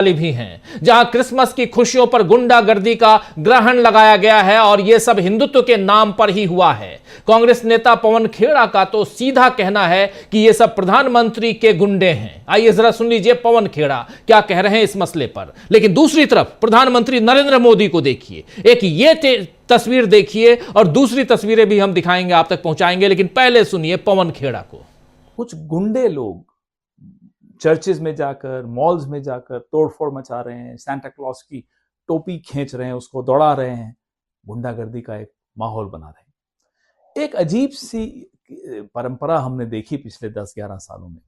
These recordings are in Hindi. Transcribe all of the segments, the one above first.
भी हैं, जहां क्रिसमस की खुशियों पर गुंडागर्दी का ग्रहण लगाया गया है और यह सब हिंदुत्व के नाम पर ही हुआ है। कांग्रेस नेता पवन खेड़ा का तो सीधा कहना है कि यह सब प्रधानमंत्री के गुंडे हैं। आइए जरा सुन लीजिए पवन खेड़ा क्या कह रहे हैं इस मसले पर। लेकिन दूसरी तरफ प्रधानमंत्री नरेंद्र मोदी को देखिए, एक ये तस्वीर देखिए और दूसरी तस्वीरें भी हम दिखाएंगे, आप तक पहुंचाएंगे, लेकिन पहले सुनिए पवन खेड़ा को। कुछ गुंडे लोग चर्चेज में जाकर, मॉल्स में जाकर तोड़फोड़ मचा रहे हैं, सांता क्लॉज की टोपी खींच रहे हैं, उसको दौड़ा रहे हैं, गुंडागर्दी का एक माहौल बना रहे हैं। एक अजीब सी परंपरा हमने देखी पिछले 10-11 सालों में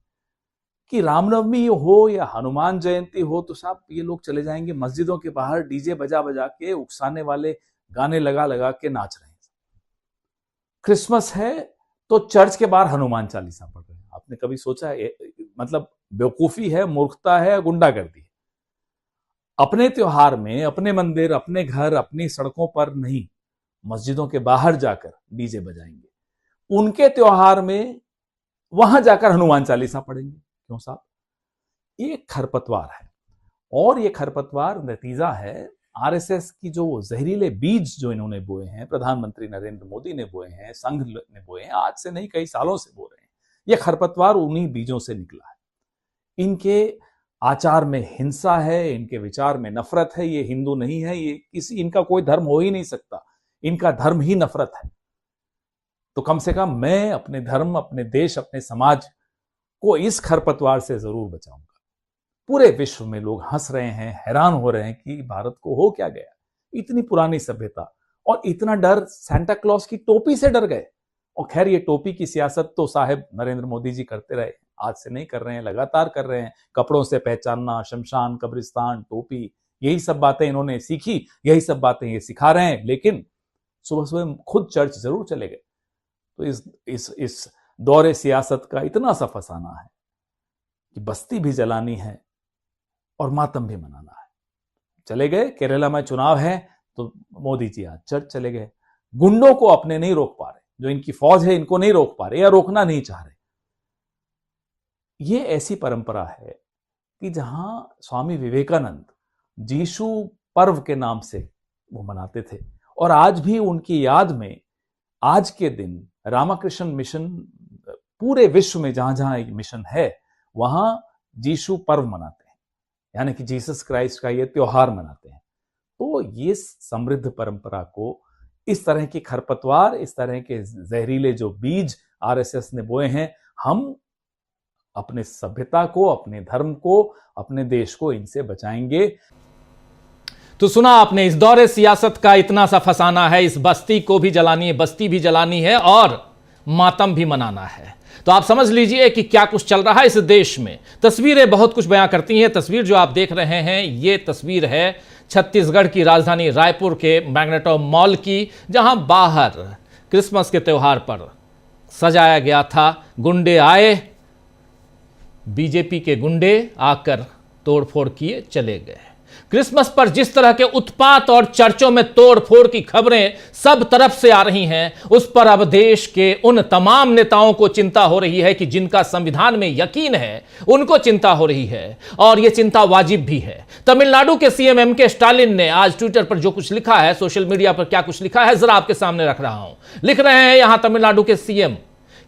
कि रामनवमी हो या हनुमान जयंती हो तो साहब ये लोग चले जाएंगे मस्जिदों के बाहर डीजे बजा बजा के, उकसाने वाले गाने लगा लगा के नाच रहे हैं। क्रिसमस है तो चर्च के बाहर हनुमान चालीसा पढ़ रहे हैं। आपने कभी सोचा है, मतलब बेवकूफी है, मूर्खता है, गुंडागर्दी है। अपने त्योहार में अपने मंदिर, अपने घर, अपनी सड़कों पर नहीं, मस्जिदों के बाहर जाकर डीजे बजाएंगे। उनके त्योहार में वहां जाकर हनुमान चालीसा पढ़ेंगे। क्यों साहब? ये खरपतवार है और ये खरपतवार नतीजा है आरएसएस की जो जहरीले बीज जो इन्होंने बोए हैं, प्रधानमंत्री नरेंद्र मोदी ने बोए हैं, संघ ने बोए हैं, आज से नहीं कई सालों से बो रहे हैं। ये खरपतवार उन्हीं बीजों से निकला है। इनके आचार में हिंसा है, इनके विचार में नफरत है। ये हिंदू नहीं है, ये किसी, इनका कोई धर्म हो ही नहीं सकता, इनका धर्म ही नफरत है। तो कम से कम मैं अपने धर्म, अपने देश, अपने समाज को इस खरपतवार से जरूर बचाऊंगा। पूरे विश्व में लोग हंस रहे हैं, हैरान हो रहे हैं कि भारत को हो क्या गया। इतनी पुरानी सभ्यता और इतना डर, सांता क्लॉज की टोपी से डर गए। और खैर ये टोपी की सियासत तो साहब नरेंद्र मोदी जी करते रहे, आज से नहीं कर रहे हैं, लगातार कर रहे हैं। कपड़ों से पहचानना, शमशान, कब्रिस्तान, टोपी, यही सब बातें इन्होंने सीखी, यही सब बातें ये सिखा रहे हैं। लेकिन सुबह सुबह खुद चर्च जरूर चले गए। तो इस दौरे सियासत का इतना सा फसाना है कि बस्ती भी जलानी है और मातम भी मनाना है। चले गए, केरला में चुनाव है तो मोदी जी आज चर्च चले गए। गुंडों को अपने नहीं रोक पा रहे, जो इनकी फौज है इनको नहीं रोक पा रहे या रोकना नहीं चाह रहे। ये ऐसी परंपरा है कि जहां स्वामी विवेकानंद जीशु पर्व के नाम से वो मनाते थे और आज भी उनकी याद में आज के दिन रामकृष्ण मिशन पूरे विश्व में जहां जहां एक मिशन है वहां जीशु पर्व मनाते हैं, यानी कि जीसस क्राइस्ट का ये त्योहार मनाते हैं। तो ये समृद्ध परंपरा को इस तरह की खरपतवार, इस तरह के जहरीले जो बीज आरएसएस ने बोए हैं, हम अपने सभ्यता को, अपने धर्म को, अपने देश को इनसे बचाएंगे। तो सुना आपने, इस दौरे सियासत का इतना सा फसाना है, इस बस्ती को भी जलानी है, बस्ती भी जलानी है और मातम भी मनाना है। तो आप समझ लीजिए कि क्या कुछ चल रहा है इस देश में। तस्वीरें बहुत कुछ बयां करती हैं। तस्वीर जो आप देख रहे हैं ये तस्वीर है छत्तीसगढ़ की राजधानी रायपुर के मैग्नेटो मॉल की, जहां बाहर क्रिसमस के त्योहार पर सजाया गया था। गुंडे आए, बीजेपी के गुंडे आकर तोड़फोड़ किए चले गए। क्रिसमस पर जिस तरह के उत्पात और चर्चों में तोड़फोड़ की खबरें सब तरफ से आ रही हैं, उस पर अब देश के उन तमाम नेताओं को चिंता हो रही है कि जिनका संविधान में यकीन है, उनको चिंता हो रही है और यह चिंता वाजिब भी है। तमिलनाडु के सीएम एमके स्टालिन ने आज ट्विटर पर जो कुछ लिखा है, सोशल मीडिया पर क्या कुछ लिखा है, जरा आपके सामने रख रहा हूं। लिख रहे हैं यहां तमिलनाडु के सीएम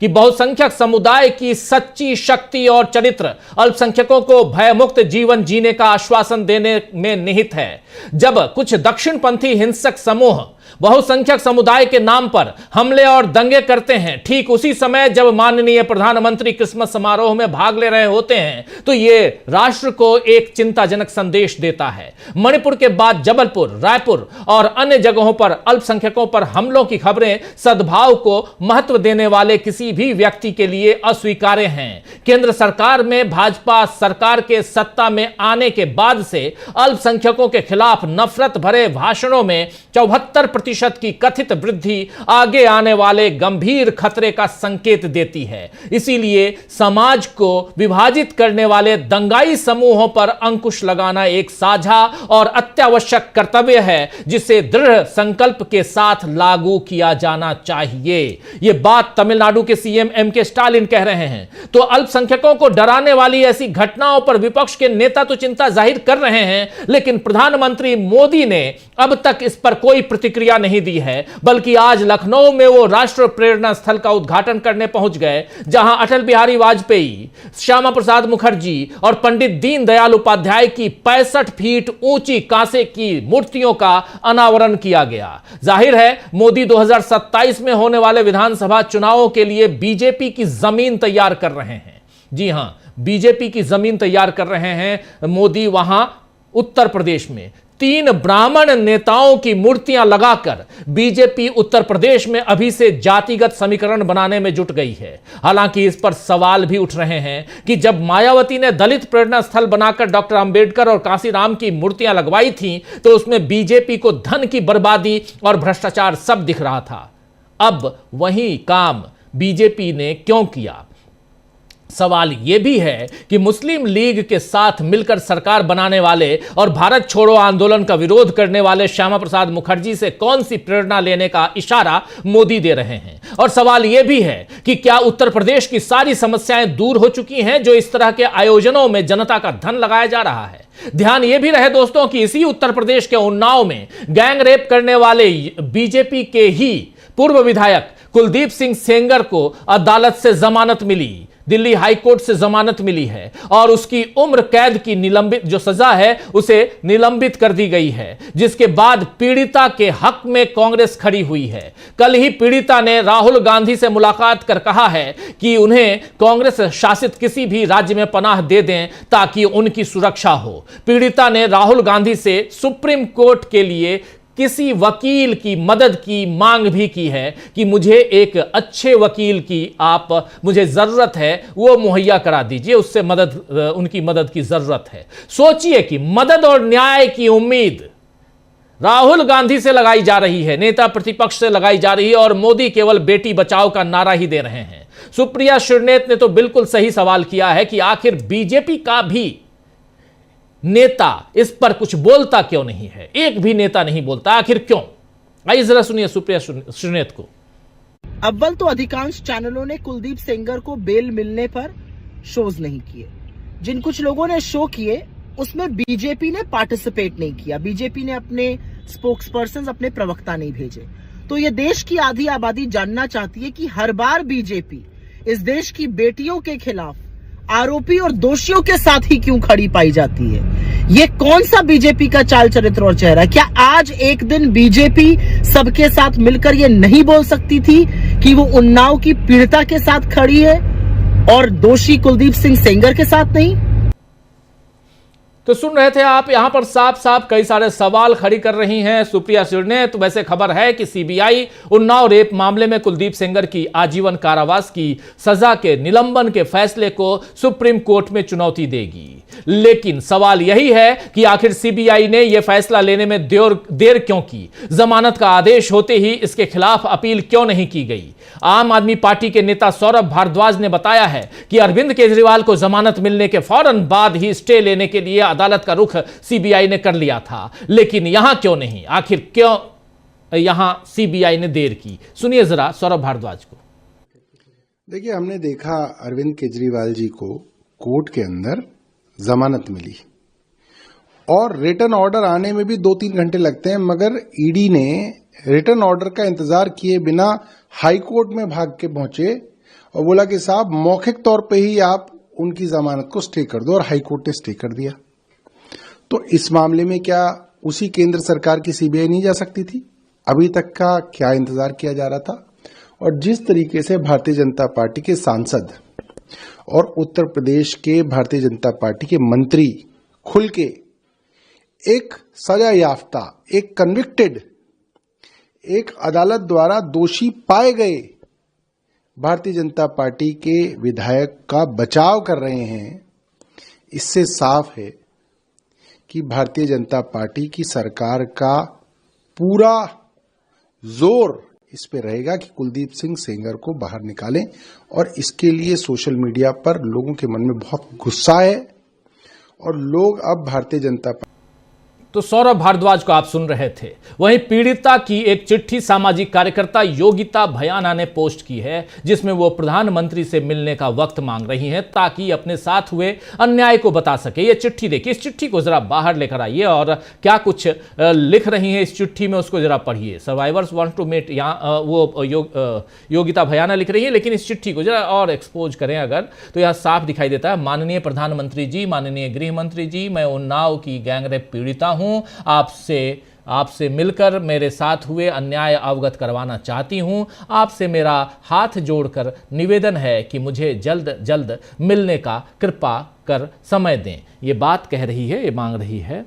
कि बहुसंख्यक समुदाय की सच्ची शक्ति और चरित्र अल्पसंख्यकों को भयमुक्त जीवन जीने का आश्वासन देने में निहित है। जब कुछ दक्षिणपंथी हिंसक समूह बहुसंख्यक समुदाय के नाम पर हमले और दंगे करते हैं, ठीक उसी समय जब माननीय प्रधानमंत्री क्रिसमस समारोह में भाग ले रहे होते हैं, तो यह राष्ट्र को एक चिंताजनक संदेश देता है। मणिपुर के बाद जबलपुर, रायपुर और अन्य जगहों पर अल्पसंख्यकों पर हमलों की खबरें सद्भाव को महत्व देने वाले किसी भी व्यक्ति के लिए अस्वीकार्य हैं। केंद्र सरकार में भाजपा सरकार के सत्ता में आने के बाद से अल्पसंख्यकों के खिलाफ नफरत भरे भाषणों में 74 4% की कथित वृद्धि आगे आने वाले गंभीर खतरे का संकेत देती है। इसीलिए समाज को विभाजित करने वाले दंगाई समूहों पर अंकुश लगाना एक साझा और अत्यावश्यक कर्तव्य है, जिसे दृढ़ संकल्प के साथ लागू किया जाना चाहिए। यह बात तमिलनाडु के सीएम एमके स्टालिन कह रहे हैं। तो अल्पसंख्यकों को डराने वाली ऐसी घटनाओं पर विपक्ष के नेता तो चिंता जाहिर कर रहे हैं, लेकिन प्रधानमंत्री मोदी ने अब तक इस पर कोई प्रतिक्रिया नहीं दी है, बल्कि आज लखनऊ में वो राष्ट्र प्रेरणा स्थल का उद्घाटन करने पहुंच गए, जहां अटल बिहारी वाजपेयी, श्यामा प्रसाद मुखर्जी और पंडित दीनदयाल उपाध्याय की 65 फीट ऊंची कांसे की मूर्तियों का अनावरण किया गया। जाहिर है मोदी 2027 में होने वाले विधानसभा चुनावों के लिए बीजेपी की जमीन तैयार कर रहे हैं। जी हां, बीजेपी की जमीन तैयार कर रहे हैं मोदी। वहां उत्तर प्रदेश में 3 ब्राह्मण नेताओं की मूर्तियां लगाकर बीजेपी उत्तर प्रदेश में अभी से जातिगत समीकरण बनाने में जुट गई है। हालांकि इस पर सवाल भी उठ रहे हैं कि जब मायावती ने दलित प्रेरणा स्थल बनाकर डॉक्टर अंबेडकर और कांसीराम की मूर्तियां लगवाई थीं, तो उसमें बीजेपी को धन की बर्बादी और भ्रष्टाचार सब दिख रहा था। अब वही काम बीजेपी ने क्यों किया? सवाल यह भी है कि मुस्लिम लीग के साथ मिलकर सरकार बनाने वाले और भारत छोड़ो आंदोलन का विरोध करने वाले श्यामा प्रसाद मुखर्जी से कौन सी प्रेरणा लेने का इशारा मोदी दे रहे हैं। और सवाल यह भी है कि क्या उत्तर प्रदेश की सारी समस्याएं दूर हो चुकी हैं जो इस तरह के आयोजनों में जनता का धन लगाया जा रहा है। ध्यान यह भी रहे दोस्तों कि इसी उत्तर प्रदेश के उन्नाव में गैंग रेप करने वाले बीजेपी के ही पूर्व विधायक कुलदीप सिंह सेंगर को अदालत से जमानत मिली, दिल्ली हाईकोर्ट से जमानत मिली है और उसकी उम्र कैद की निलंबित जो सजा है उसे निलंबित कर दी गई है, जिसके बाद पीड़िता के हक में कांग्रेस खड़ी हुई है। कल ही पीड़िता ने राहुल गांधी से मुलाकात कर कहा है कि उन्हें कांग्रेस शासित किसी भी राज्य में पनाह दे दें ताकि उनकी सुरक्षा हो। पीड़िता ने राहुल गांधी से सुप्रीम कोर्ट के लिए किसी वकील की मदद की मांग भी की है कि मुझे एक अच्छे वकील की मुझे जरूरत है, वो मुहैया करा दीजिए, उससे उनकी मदद की जरूरत है। सोचिए कि मदद और न्याय की उम्मीद राहुल गांधी से लगाई जा रही है, नेता प्रतिपक्ष से लगाई जा रही है, और मोदी केवल बेटी बचाओ का नारा ही दे रहे हैं। सुप्रिया श्रीनेत ने तो बिल्कुल सही सवाल किया है कि आखिर बीजेपी का भी नेता इस पर कुछ बोलता क्यों नहीं है? एक भी नेता नहीं बोलता, आखिर क्यों? आइए जरा सुनिए सुप्रिया श्रीनेत को। अव्वल तो अधिकांश चैनलों ने कुलदीप सेंगर को बेल मिलने पर शोज नहीं किए। जिन कुछ लोगों ने शो किए उसमें बीजेपी ने पार्टिसिपेट नहीं किया। बीजेपी ने अपने स्पोक्सपर्सन, अपने प्रवक्ता नहीं भेजे। तो ये देश की आधी आबादी जानना चाहती है कि हर बार बीजेपी इस देश की बेटियों के खिलाफ आरोपी और दोषियों के साथ ही क्यों खड़ी पाई जाती है? ये कौन सा बीजेपी का चाल चरित्र और चेहरा है? क्या आज एक दिन बीजेपी सबके साथ मिलकर ये नहीं बोल सकती थी कि वो उन्नाव की पीड़िता के साथ खड़ी है और दोषी कुलदीप सिंह सेंगर के साथ नहीं? तो सुन रहे थे आप, यहां पर साफ साफ कई सारे सवाल खड़ी कर रही हैं सुप्रिया श्रीनेत। तो वैसे खबर है कि सीबीआई उन्नाव रेप मामले में कुलदीप सेंगर की आजीवन कारावास की सजा के निलंबन के फैसले को सुप्रीम कोर्ट में चुनौती देगी। लेकिन सवाल यही है कि आखिर सीबीआई ने यह फैसला लेने में देर क्यों की? जमानत का आदेश होते ही इसके खिलाफ अपील क्यों नहीं की गई? आम आदमी पार्टी के नेता सौरभ भारद्वाज ने बताया है कि अरविंद केजरीवाल को जमानत मिलने के फौरन बाद ही स्टे लेने के लिए अदालत का रुख सीबीआई ने कर लिया था। लेकिन यहां क्यों नहीं? आखिर क्यों यहां सीबीआई ने देर की? सुनिए जरा सौरभ भारद्वाज को। देखिए, हमने देखा अरविंद केजरीवाल जी को कोर्ट के अंदर जमानत मिली और रिटर्न ऑर्डर आने में भी 2-3 घंटे लगते हैं, मगर ईडी ने रिटर्न ऑर्डर का इंतजार किए बिना हाई कोर्ट में भाग के पहुंचे और बोला कि साहब मौखिक तौर पे ही आप उनकी जमानत को स्टे कर दो, और हाई कोर्ट ने स्टे कर दिया। तो इस मामले में क्या उसी केंद्र सरकार की सीबीआई नहीं जा सकती थी? अभी तक का क्या इंतजार किया जा रहा था? और जिस तरीके से भारतीय जनता पार्टी के सांसद और उत्तर प्रदेश के भारतीय जनता पार्टी के मंत्री खुल के एक सजा याफ्ता, एक कन्विक्टेड, एक अदालत द्वारा दोषी पाए गए भारतीय जनता पार्टी के विधायक का बचाव कर रहे हैं, इससे साफ है कि भारतीय जनता पार्टी की सरकार का पूरा जोर इस पे रहेगा कि कुलदीप सिंह सेंगर को बाहर निकालें, और इसके लिए सोशल मीडिया पर लोगों के मन में बहुत गुस्सा है और लोग अब भारतीय जनता पार्टी। तो सौरभ भारद्वाज को आप सुन रहे थे। वहीं पीड़िता की एक चिट्ठी सामाजिक कार्यकर्ता योगिता भयाना ने पोस्ट की है, जिसमें वो प्रधानमंत्री से मिलने का वक्त मांग रही हैं ताकि अपने साथ हुए अन्याय को बता सके। ये चिट्ठी देखिए, इस चिट्ठी को जरा बाहर लेकर आइए और क्या कुछ लिख रही हैं इस चिट्ठी में उसको जरा पढ़िए। सर्वाइवर्स वांट टू मीट, यहाँ वो योगिता भयाना लिख रही है, लेकिन इस चिट्ठी को जरा और एक्सपोज करें अगर तो यह साफ दिखाई देता है। माननीय प्रधानमंत्री जी, माननीय गृह मंत्री जी, मैं उन्नाव की गैंगरेप पीड़िता हूं। आपसे मिलकर मेरे साथ हुए अन्याय अवगत करवाना चाहती हूं। आपसे मेरा हाथ जोड़कर निवेदन है कि मुझे जल्द जल्द मिलने का कृपा कर समय दें। ये बात कह रही है, ये मांग रही है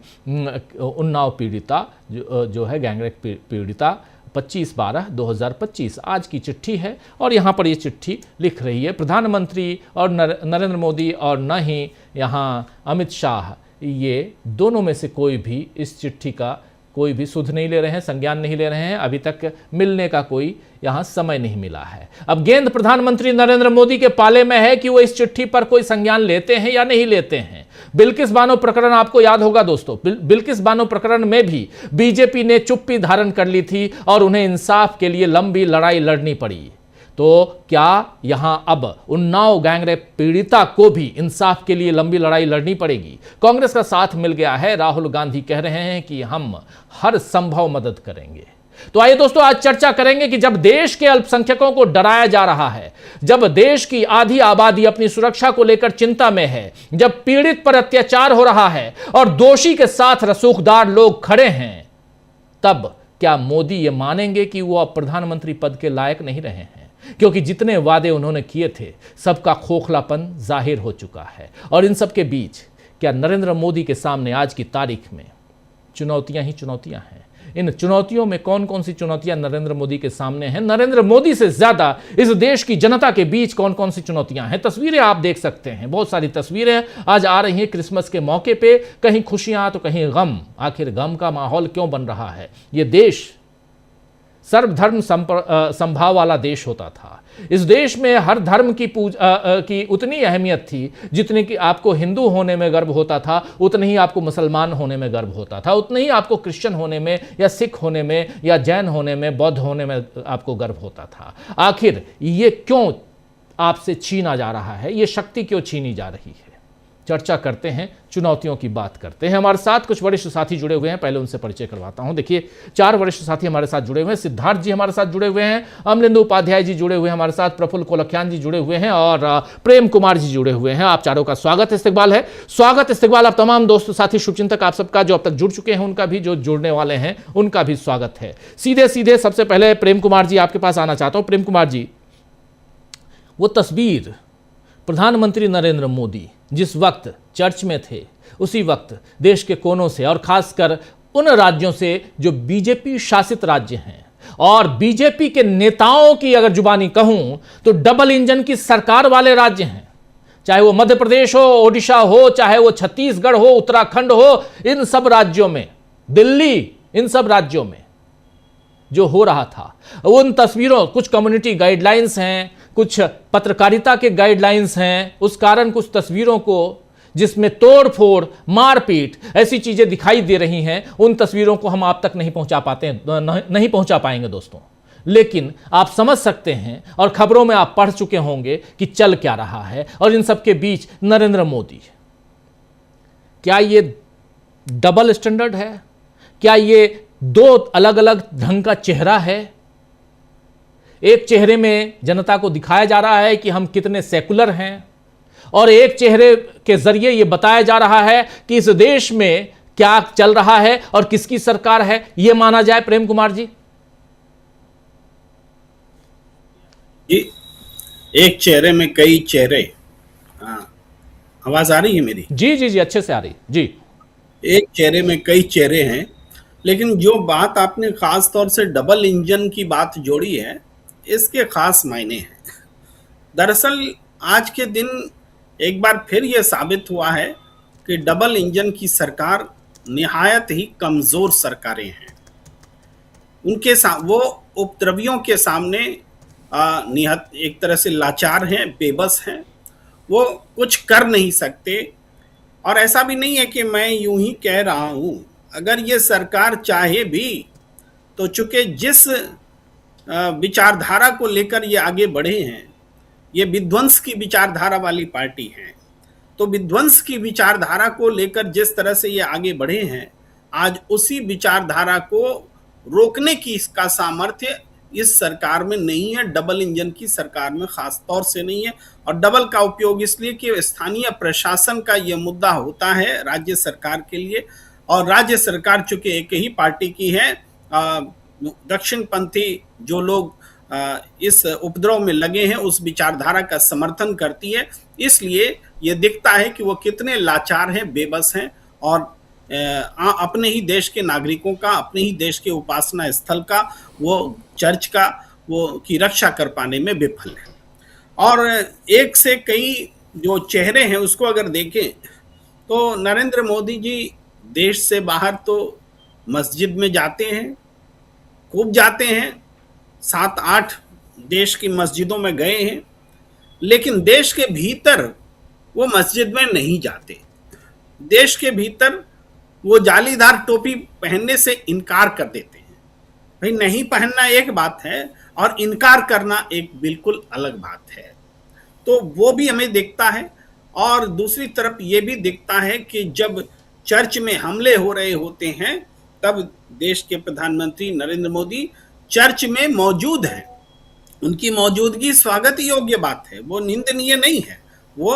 उन्नाव पीड़िता जो है गैंगरेप पीड़िता 25/12/2025 आज की चिट्ठी है। और यहाँ पर ये चिट्ठी लिख रही है प्रधानमंत्री और नरेंद्र मोदी और न ही यहाँ अमित शाह, ये दोनों में से कोई भी इस चिट्ठी का कोई भी सुध नहीं ले रहे हैं, संज्ञान नहीं ले रहे हैं। अभी तक मिलने का कोई यहाँ समय नहीं मिला है। अब गेंद प्रधानमंत्री नरेंद्र मोदी के पाले में है कि वो इस चिट्ठी पर कोई संज्ञान लेते हैं या नहीं लेते हैं। बिल्किस बानो प्रकरण आपको याद होगा दोस्तों, बिल्किस बानो प्रकरण में भी बीजेपी ने चुप्पी धारण कर ली थी और उन्हें इंसाफ के लिए लंबी लड़ाई लड़नी पड़ी। तो क्या यहां अब उन्नाव गैंगरेप पीड़िता को भी इंसाफ के लिए लंबी लड़ाई लड़नी पड़ेगी? कांग्रेस का साथ मिल गया है। राहुल गांधी कह रहे हैं कि हम हर संभव मदद करेंगे। तो आइए दोस्तों, आज चर्चा करेंगे कि जब देश के अल्पसंख्यकों को डराया जा रहा है, जब देश की आधी आबादी अपनी सुरक्षा को लेकर चिंता में है, जब पीड़ित पर अत्याचार हो रहा है और दोषी के साथ रसूखदार लोग खड़े हैं, तब क्या मोदी ये मानेंगे कि वो अब प्रधानमंत्री पद के लायक नहीं रहे हैं? क्योंकि जितने वादे उन्होंने किए थे सबका खोखलापन जाहिर हो चुका है। और इन सब के बीच क्या नरेंद्र मोदी के सामने आज की तारीख में चुनौतियां ही चुनौतियां हैं? इन चुनौतियों में कौन कौन सी चुनौतियां नरेंद्र मोदी के सामने हैं? नरेंद्र मोदी से ज्यादा इस देश की जनता के बीच कौन कौन सी चुनौतियां हैं? तस्वीरें आप देख सकते हैं, बहुत सारी तस्वीरें आज आ रही हैं क्रिसमस के मौके पे। कहीं खुशियां तो कहीं गम। आखिर गम का माहौल क्यों बन रहा है? ये देश सर्वधर्म संभाव वाला देश होता था। इस देश में हर धर्म की उतनी अहमियत थी जितनी कि आपको हिंदू होने में गर्व होता था, उतनी ही आपको मुसलमान होने में गर्व होता था, उतनी ही आपको क्रिश्चियन होने में या सिख होने में या जैन होने में, बौद्ध होने में आपको गर्व होता था। आखिर ये क्यों आपसे छीना जा रहा है? ये शक्ति क्यों छीनी जा रही है? चर्चा करते हैं, चुनौतियों की बात करते हैं। हमारे साथ कुछ वरिष्ठ साथी जुड़े हुए हैं, पहले उनसे परिचय करवाता हूं। देखिए, 4 वरिष्ठ साथी हमारे साथ जुड़े हुए हैं। सिद्धार्थ जी हमारे साथ जुड़े हुए हैं, अमलिंदु उपाध्याय जी जुड़े हुए हैं हमारे साथ, प्रफुल्ल कोलखियान जी जुड़े हुए हैं और प्रेम कुमार जी जुड़े हुए हैं। आप चारों का स्वागत इस्तकबाल है। स्वागत इस्तकबाल आप तमाम दोस्त साथी शुभचिंतक आप सबका, जो अब तक जुड़ चुके हैं उनका भी, जो जुड़ने वाले हैं उनका भी स्वागत है। सीधे सीधे सबसे पहले प्रेम कुमार जी आपके पास आना चाहता हूं। प्रेम कुमार जी, वो तस्वीर प्रधानमंत्री नरेंद्र मोदी जिस वक्त चर्च में थे, उसी वक्त देश के कोनों से और खासकर उन राज्यों से जो बीजेपी शासित राज्य हैं और बीजेपी के नेताओं की अगर जुबानी कहूं तो डबल इंजन की सरकार वाले राज्य हैं, चाहे वो मध्य प्रदेश हो, ओडिशा हो, चाहे वो छत्तीसगढ़ हो, उत्तराखंड हो, इन सब राज्यों में, दिल्ली, इन सब राज्यों में जो हो रहा था, उन तस्वीरों, कुछ कम्युनिटी गाइडलाइंस हैं, कुछ पत्रकारिता के गाइडलाइंस हैं, उस कारण कुछ तस्वीरों को जिसमें तोड़ फोड़, मारपीट, ऐसी चीजें दिखाई दे रही हैं, उन तस्वीरों को हम आप तक नहीं पहुंचा पाएंगे दोस्तों। लेकिन आप समझ सकते हैं और खबरों में आप पढ़ चुके होंगे कि चल क्या रहा है। और इन सबके बीच नरेंद्र मोदी, क्या ये डबल स्टैंडर्ड है? क्या ये 2 अलग अलग ढंग का चेहरा है? एक चेहरे में जनता को दिखाया जा रहा है कि हम कितने सेकुलर हैं और एक चेहरे के जरिए यह बताया जा रहा है कि इस देश में क्या चल रहा है और किसकी सरकार है, यह माना जाए। प्रेम कुमार जी, एक चेहरे में कई चेहरे। आवाज आ रही है मेरी? जी जी जी, अच्छे से आ रही जी। एक चेहरे में कई चेहरे हैं, लेकिन जो बात आपने खास तौर से डबल इंजन की बात जोड़ी है, इसके खास मायने हैं। दरअसल आज के दिन एक बार फिर यह साबित हुआ है कि डबल इंजन की सरकार निहायत ही कमजोर सरकारें हैं। उनके साथ वो उपद्रवियों के सामने निहत एक तरह से लाचार हैं, बेबस हैं, वो कुछ कर नहीं सकते। और ऐसा भी नहीं है कि मैं यूं ही कह रहा हूं, अगर ये सरकार चाहे भी तो चूंकि जिस विचारधारा को लेकर ये आगे बढ़े हैं, ये विध्वंस की विचारधारा वाली पार्टी है, तो विध्वंस की विचारधारा को लेकर जिस तरह से ये आगे बढ़े हैं, आज उसी विचारधारा को रोकने की इसका सामर्थ्य इस सरकार में नहीं है, डबल इंजन की सरकार में खास तौर से नहीं है। और डबल का उपयोग इसलिए कि स्थानीय प्रशासन का यह मुद्दा होता है राज्य सरकार के लिए, और राज्य सरकार चूंकि एक ही पार्टी की है, दक्षिणपंथी जो लोग इस उपद्रव में लगे हैं उस विचारधारा का समर्थन करती है, इसलिए ये दिखता है कि वो कितने लाचार हैं, बेबस हैं, और अपने ही देश के नागरिकों का, अपने ही देश के उपासना स्थल का, वो चर्च का, वो की रक्षा कर पाने में विफल है। और एक से कई जो चेहरे हैं उसको अगर देखें तो नरेंद्र मोदी जी देश से बाहर तो मस्जिद में जाते हैं, खूब जाते हैं, 7-8 देश की मस्जिदों में गए हैं, लेकिन देश के भीतर वो मस्जिद में नहीं जाते। देश के भीतर वो जालीदार टोपी पहनने से इनकार कर देते हैं। भाई नहीं पहनना एक बात है और इनकार करना एक बिल्कुल अलग बात है। तो वो भी हमें दिखता है। और दूसरी तरफ ये भी दिखता है कि जब चर्च में हमले हो रहे होते हैं तब देश के प्रधानमंत्री नरेंद्र मोदी चर्च में मौजूद हैं। उनकी मौजूदगी स्वागत योग्य बात है, वो निंदनीय नहीं है, वो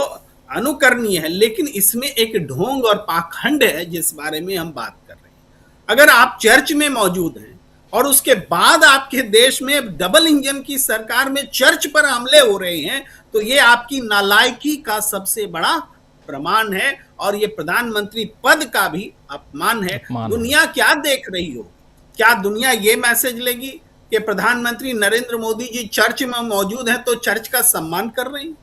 अनुकरणीय है, लेकिन इसमें एक ढोंग और पाखंड है जिस बारे में हम बात कर रहे हैं। अगर आप चर्च में मौजूद हैं और उसके बाद आपके देश में डबल इंजन की सरकार में चर्च पर हमले हो रहे हैं, तो ये आपकी नालायकी का सबसे बड़ा प्रमाण है और ये प्रधानमंत्री पद का भी अपमान है। दुनिया क्या देख रही हो? क्या दुनिया ये मैसेज लेगी कि प्रधानमंत्री नरेंद्र मोदी जी चर्च में मौजूद हैं तो चर्च का सम्मान कर रही है?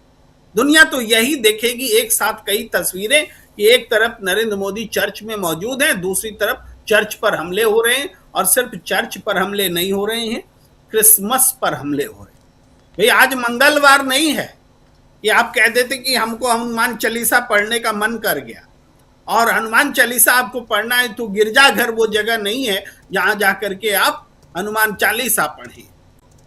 दुनिया तो यही देखेगी एक साथ कई तस्वीरें कि एक तरफ नरेंद्र मोदी चर्च में मौजूद हैं, दूसरी तरफ चर्च पर हमले हो रहे हैं, और सिर्फ चर्च पर हमले नहीं हो रहे हैं, क्रिसमस पर हमले हो रहे हैं। भाई आज मंगलवार नहीं है कि आप कह देते कि हमको हनुमान चालीसा पढ़ने का मन कर गया, और हनुमान चालीसा आपको पढ़ना है तो गिरजाघर वो जगह नहीं है जहां जाकर के आप हनुमान चालीसा पढ़ें।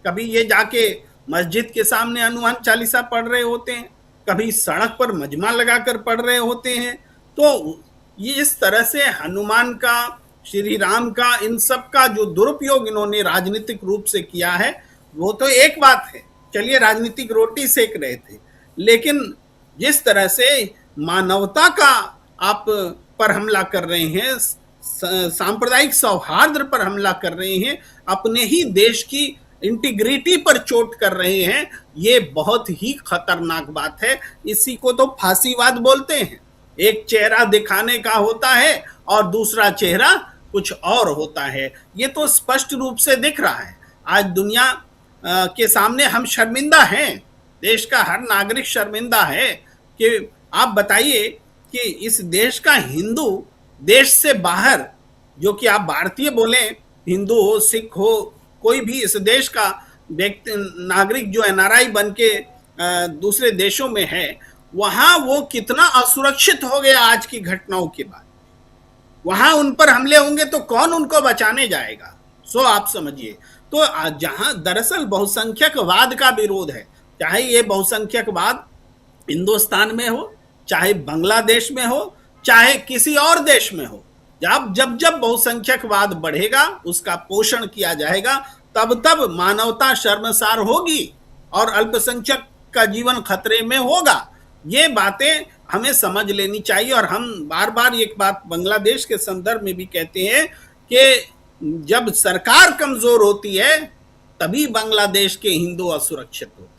कभी ये जाके मस्जिद के सामने हनुमान चालीसा पढ़ रहे होते हैं, कभी सड़क पर मजमा लगाकर पढ़ रहे होते हैं। तो ये इस तरह से हनुमान का, श्री राम का, इन सब का जो दुरुपयोग इन्होंने राजनीतिक रूप से किया है वो तो एक बात है, चलिए राजनीतिक रोटी सेक रहे थे, लेकिन जिस तरह से मानवता का आप पर हमला कर रहे हैं, सांप्रदायिक सौहार्द पर हमला कर रहे हैं, अपने ही देश की इंटीग्रिटी पर चोट कर रहे हैं, ये बहुत ही खतरनाक बात है। इसी को तो फांसीवाद बोलते हैं। एक चेहरा दिखाने का होता है और दूसरा चेहरा कुछ और होता है। ये तो स्पष्ट रूप से दिख रहा है। आज दुनिया के सामने हम शर्मिंदा हैं, देश का हर नागरिक शर्मिंदा है कि आप बताइए कि इस देश का हिंदू देश से बाहर, जो कि आप भारतीय बोले, हिंदू हो, सिख हो, कोई भी इस देश का व्यक्ति, नागरिक जो एनआरआई बन के दूसरे देशों में है, वहां वो कितना असुरक्षित हो गया आज की घटनाओं के बाद। वहां उन पर हमले होंगे तो कौन उनको बचाने जाएगा? सो आप समझिए। तो जहां दरअसल बहुसंख्यकवाद का विरोध है, चाहे ये बहुसंख्यकवाद हिंदुस्तान में हो, चाहे बांग्लादेश में हो, चाहे किसी और देश में हो, जब जब बहुसंख्यकवाद बढ़ेगा, उसका पोषण किया जाएगा, तब तब मानवता शर्मसार होगी और अल्पसंख्यक का जीवन खतरे में होगा। ये बातें हमें समझ लेनी चाहिए। और हम बार बार एक बात बांग्लादेश के संदर्भ में भी कहते हैं कि जब सरकार कमजोर होती है तभी बांग्लादेश के हिंदू असुरक्षित होते,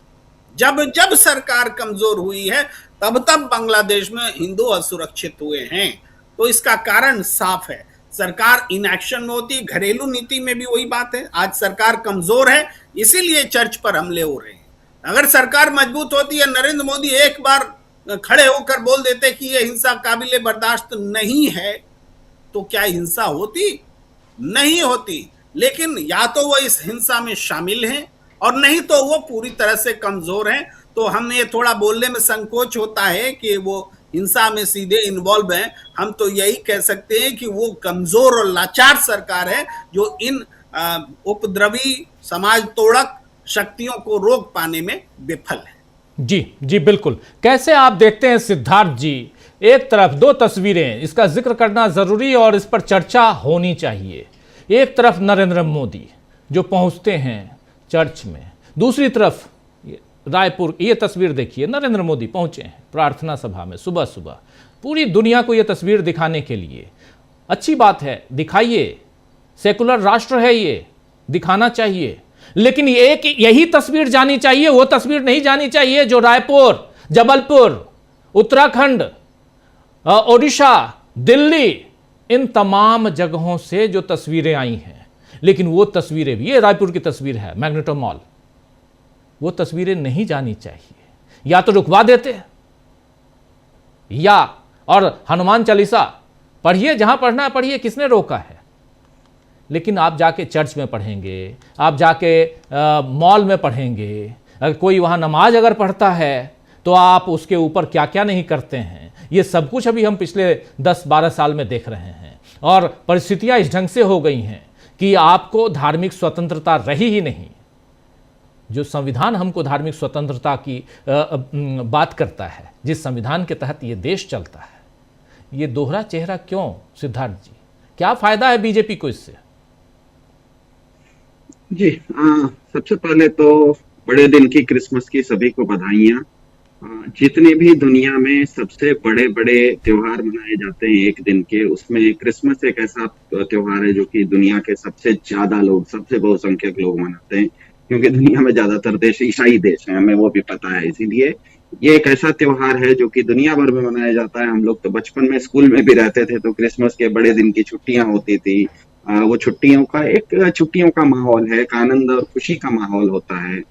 जब सरकार कमजोर हुई है तब बांग्लादेश में हिंदू असुरक्षित हुए हैं। तो इसका कारण साफ है, सरकार इनएक्शन में होती है। घरेलू नीति में भी वही बात है। आज सरकार कमजोर है, इसीलिए चर्च पर हमले हो रहे हैं। अगर सरकार मजबूत होती है, नरेंद्र मोदी एक बार खड़े होकर बोल देते कि यह हिंसा काबिले बर्दाश्त नहीं है, तो क्या हिंसा होती? नहीं होती। लेकिन या तो वो इस हिंसा में शामिल हैं और नहीं तो वो पूरी तरह से कमजोर हैं। तो हमें थोड़ा बोलने में संकोच होता है कि वो हिंसा में सीधे इन्वॉल्व हैं। हम तो यही कह सकते हैं कि वो कमजोर और लाचार सरकार है जो इन उपद्रवी समाज तोड़क शक्तियों को रोक पाने में विफल है। जी जी बिल्कुल। कैसे आप देखते हैं सिद्धार्थ जी, एक तरफ दो तस्वीरें, इसका जिक्र करना जरूरी और इस पर चर्चा होनी चाहिए। एक तरफ नरेंद्र मोदी जो पहुंचते हैं चर्च में, दूसरी तरफ रायपुर, ये तस्वीर देखिए, नरेंद्र मोदी पहुंचे हैं प्रार्थना सभा में सुबह सुबह, पूरी दुनिया को ये तस्वीर दिखाने के लिए। अच्छी बात है, दिखाइए, सेकुलर राष्ट्र है ये, दिखाना चाहिए, लेकिन एक यही तस्वीर जानी चाहिए, वो तस्वीर नहीं जानी चाहिए जो रायपुर, जबलपुर, उत्तराखंड, ओडिशा, दिल्ली, इन तमाम जगहों से जो तस्वीरें आई हैं। लेकिन वो तस्वीरें भी, ये रायपुर की तस्वीर है, मैग्नेटो मॉल, वो तस्वीरें नहीं जानी चाहिए। या तो रुकवा देते, या और हनुमान चालीसा पढ़िए, जहां पढ़ना है पढ़िए, किसने रोका है। लेकिन आप जाके चर्च में पढ़ेंगे, आप जाके मॉल में पढ़ेंगे, अगर कोई वहाँ नमाज अगर पढ़ता है तो आप उसके ऊपर क्या क्या नहीं करते हैं। ये सब कुछ अभी हम पिछले 10-12 साल में देख रहे हैं और परिस्थितियाँ इस ढंग से हो गई हैं कि आपको धार्मिक स्वतंत्रता रही ही नहीं। जो संविधान हमको धार्मिक स्वतंत्रता की बात करता है, जिस संविधान के तहत ये देश चलता है, ये दोहरा चेहरा क्यों सिद्धार्थ जी? क्या फायदा है बीजेपी को इससे? जी सबसे पहले तो बड़े दिन की क्रिसमस की सभी को बधाइयाँ। जितने भी दुनिया में सबसे बड़े बड़े त्योहार मनाए जाते हैं एक दिन के, उसमें क्रिसमस एक ऐसा त्योहार है जो कि दुनिया के सबसे ज्यादा लोग, सबसे बहुसंख्यक लोग मनाते हैं, क्योंकि दुनिया में ज्यादातर देश ईसाई देश हैं, हमें वो भी पता है। इसीलिए ये एक ऐसा त्योहार है जो कि दुनिया भर में मनाया जाता है। हम लोग तो बचपन में स्कूल में भी रहते थे तो क्रिसमस के बड़े दिन की छुट्टियां होती थी। वो छुट्टियों का माहौल है, एक आनंद और खुशी का माहौल होता है।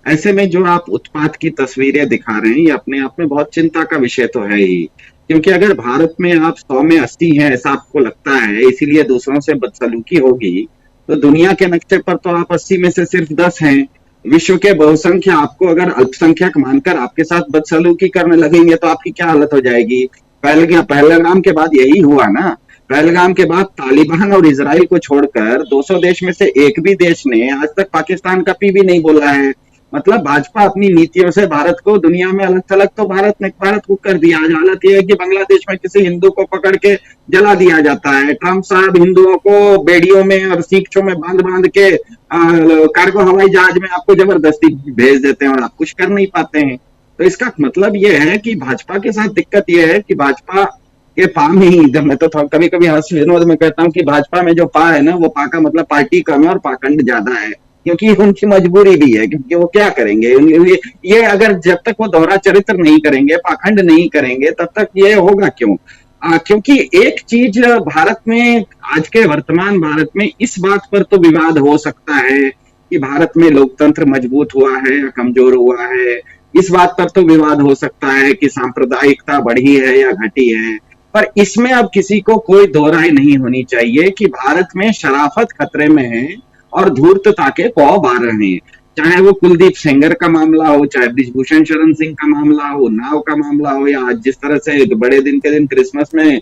ऐसे में जो आप उत्पात की तस्वीरें दिखा रहे हैं, ये अपने आप में बहुत चिंता का विषय तो है ही, क्योंकि अगर भारत में आप 100 में 80 हैं ऐसा आपको लगता है, इसीलिए दूसरों से बदसलूकी होगी, तो दुनिया के नक्शे पर तो आप 80 में से सिर्फ 10 हैं। विश्व के बहुसंख्य आपको अगर अल्पसंख्यक मानकर आपके साथ बदसलूकी करने लगेंगे तो आपकी क्या हालत हो जाएगी। पहलगाम के बाद यही हुआ ना। पहलगाम के बाद तालिबान और इजराइल को छोड़कर 200 देश में से एक भी देश ने आज तक पाकिस्तान का पी भी नहीं बोला है। मतलब भाजपा अपनी नीतियों से भारत को दुनिया में अलग थलग तो भारत को कर दिया। आज हालत यह है कि बांग्लादेश में किसी हिंदू को पकड़ के जला दिया जाता है। ट्रंप साहब हिंदुओं को बेड़ियों में और सीखों में बांध के कार्गो हवाई जहाज में आपको जबरदस्ती भेज देते हैं और आप कुछ कर नहीं पाते हैं। तो इसका मतलब यह है कि भाजपा के साथ दिक्कत यह है कि भाजपा के पा में ही, जब मैं तो कभी कभी हंस विनोद में कहता हूँ कि भाजपा में जो पा है ना, वो पा का मतलब पार्टी कम है और पाखंड ज्यादा है, क्योंकि उनकी मजबूरी भी है, क्योंकि वो क्या करेंगे। ये अगर जब तक वो दोहरा चरित्र नहीं करेंगे, पाखंड नहीं करेंगे, तब तक ये होगा क्यों? क्योंकि एक चीज भारत में, आज के वर्तमान भारत में इस बात पर तो विवाद हो सकता है कि भारत में लोकतंत्र मजबूत हुआ है या कमजोर हुआ है। इस बात पर तो विवाद हो सकता है कि सांप्रदायिकता बढ़ी है या घटी है। पर इसमें अब किसी को कोई दो राय नहीं होनी चाहिए कि भारत में शराफत खतरे में है और धूर्तता के पौ बार रहे हैं। चाहे वो कुलदीप सेंगर का मामला हो, चाहे ब्रिजभूषण शरण सिंह का मामला हो, नाव का मामला हो, या आज जिस तरह से बड़े दिन के दिन क्रिसमस में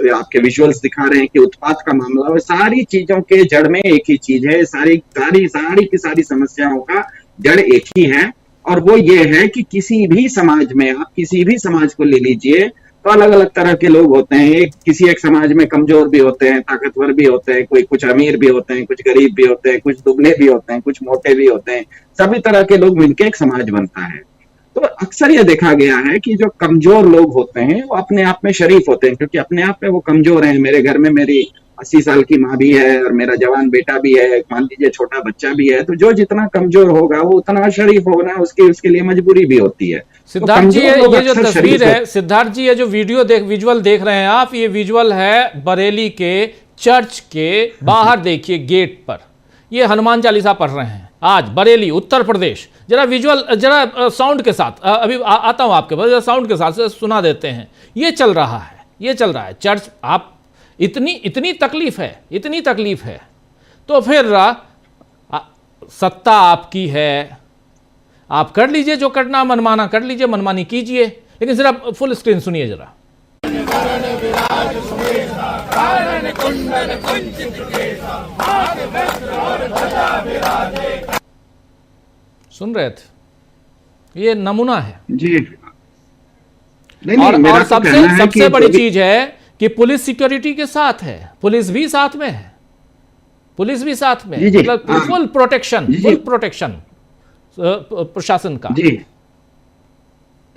आपके विजुअल्स दिखा रहे हैं कि उत्पात का मामला हो। सारी चीजों के जड़ में एक ही चीज है, सारी समस्याओं का जड़ एक ही है, और वो ये है कि किसी भी समाज में, आप किसी भी समाज को ले लीजिए तो अलग अलग तरह के लोग होते हैं। किसी एक समाज में कमजोर भी होते हैं, ताकतवर भी होते हैं, कोई कुछ अमीर भी होते हैं, कुछ गरीब भी होते हैं, कुछ दुबले भी होते हैं, कुछ मोटे भी होते हैं। सभी तरह के लोग मिलकर एक समाज बनता है। तो अक्सर ये देखा गया है कि जो कमजोर लोग होते हैं वो अपने आप में शरीफ होते हैं, क्योंकि अपने आप में वो कमजोर हैं। मेरे घर में मेरी 80 साल की माँ भी है और मेरा जवान बेटा भी है, मान लीजिए छोटा बच्चा भी है, तो जो जितना कमजोर होगा वो उतना शरीफ होना उसके लिए मजबूरी भी होती है। सिद्धार्थ जी, ये जो तस्वीर है, सिद्धार्थ जी, ये जो विजुअल देख रहे हैं आप, ये विजुअल है बरेली के चर्च के बाहर। देखिए गेट पर ये हनुमान चालीसा पढ़ रहे हैं आज, बरेली उत्तर प्रदेश। जरा विजुअल, जरा साउंड के साथ, अभी आता हूं आपके पास, साउंड के साथ सुना देते हैं। ये चल रहा है चर्च। आप इतनी तकलीफ है, इतनी तकलीफ है, तो फिर सत्ता आपकी है, आप कर लीजिए जो करना, मनमाना कर लीजिए, मनमानी कीजिए, लेकिन जरा फुल स्क्रीन सुनिए जरा। सुन रहे थे, ये नमूना है जी। और सबसे बड़ी चीज है कि पुलिस सिक्योरिटी के साथ है, पुलिस भी साथ में है, पुलिस भी साथ में, मतलब फुल प्रोटेक्शन प्रशासन का। जी,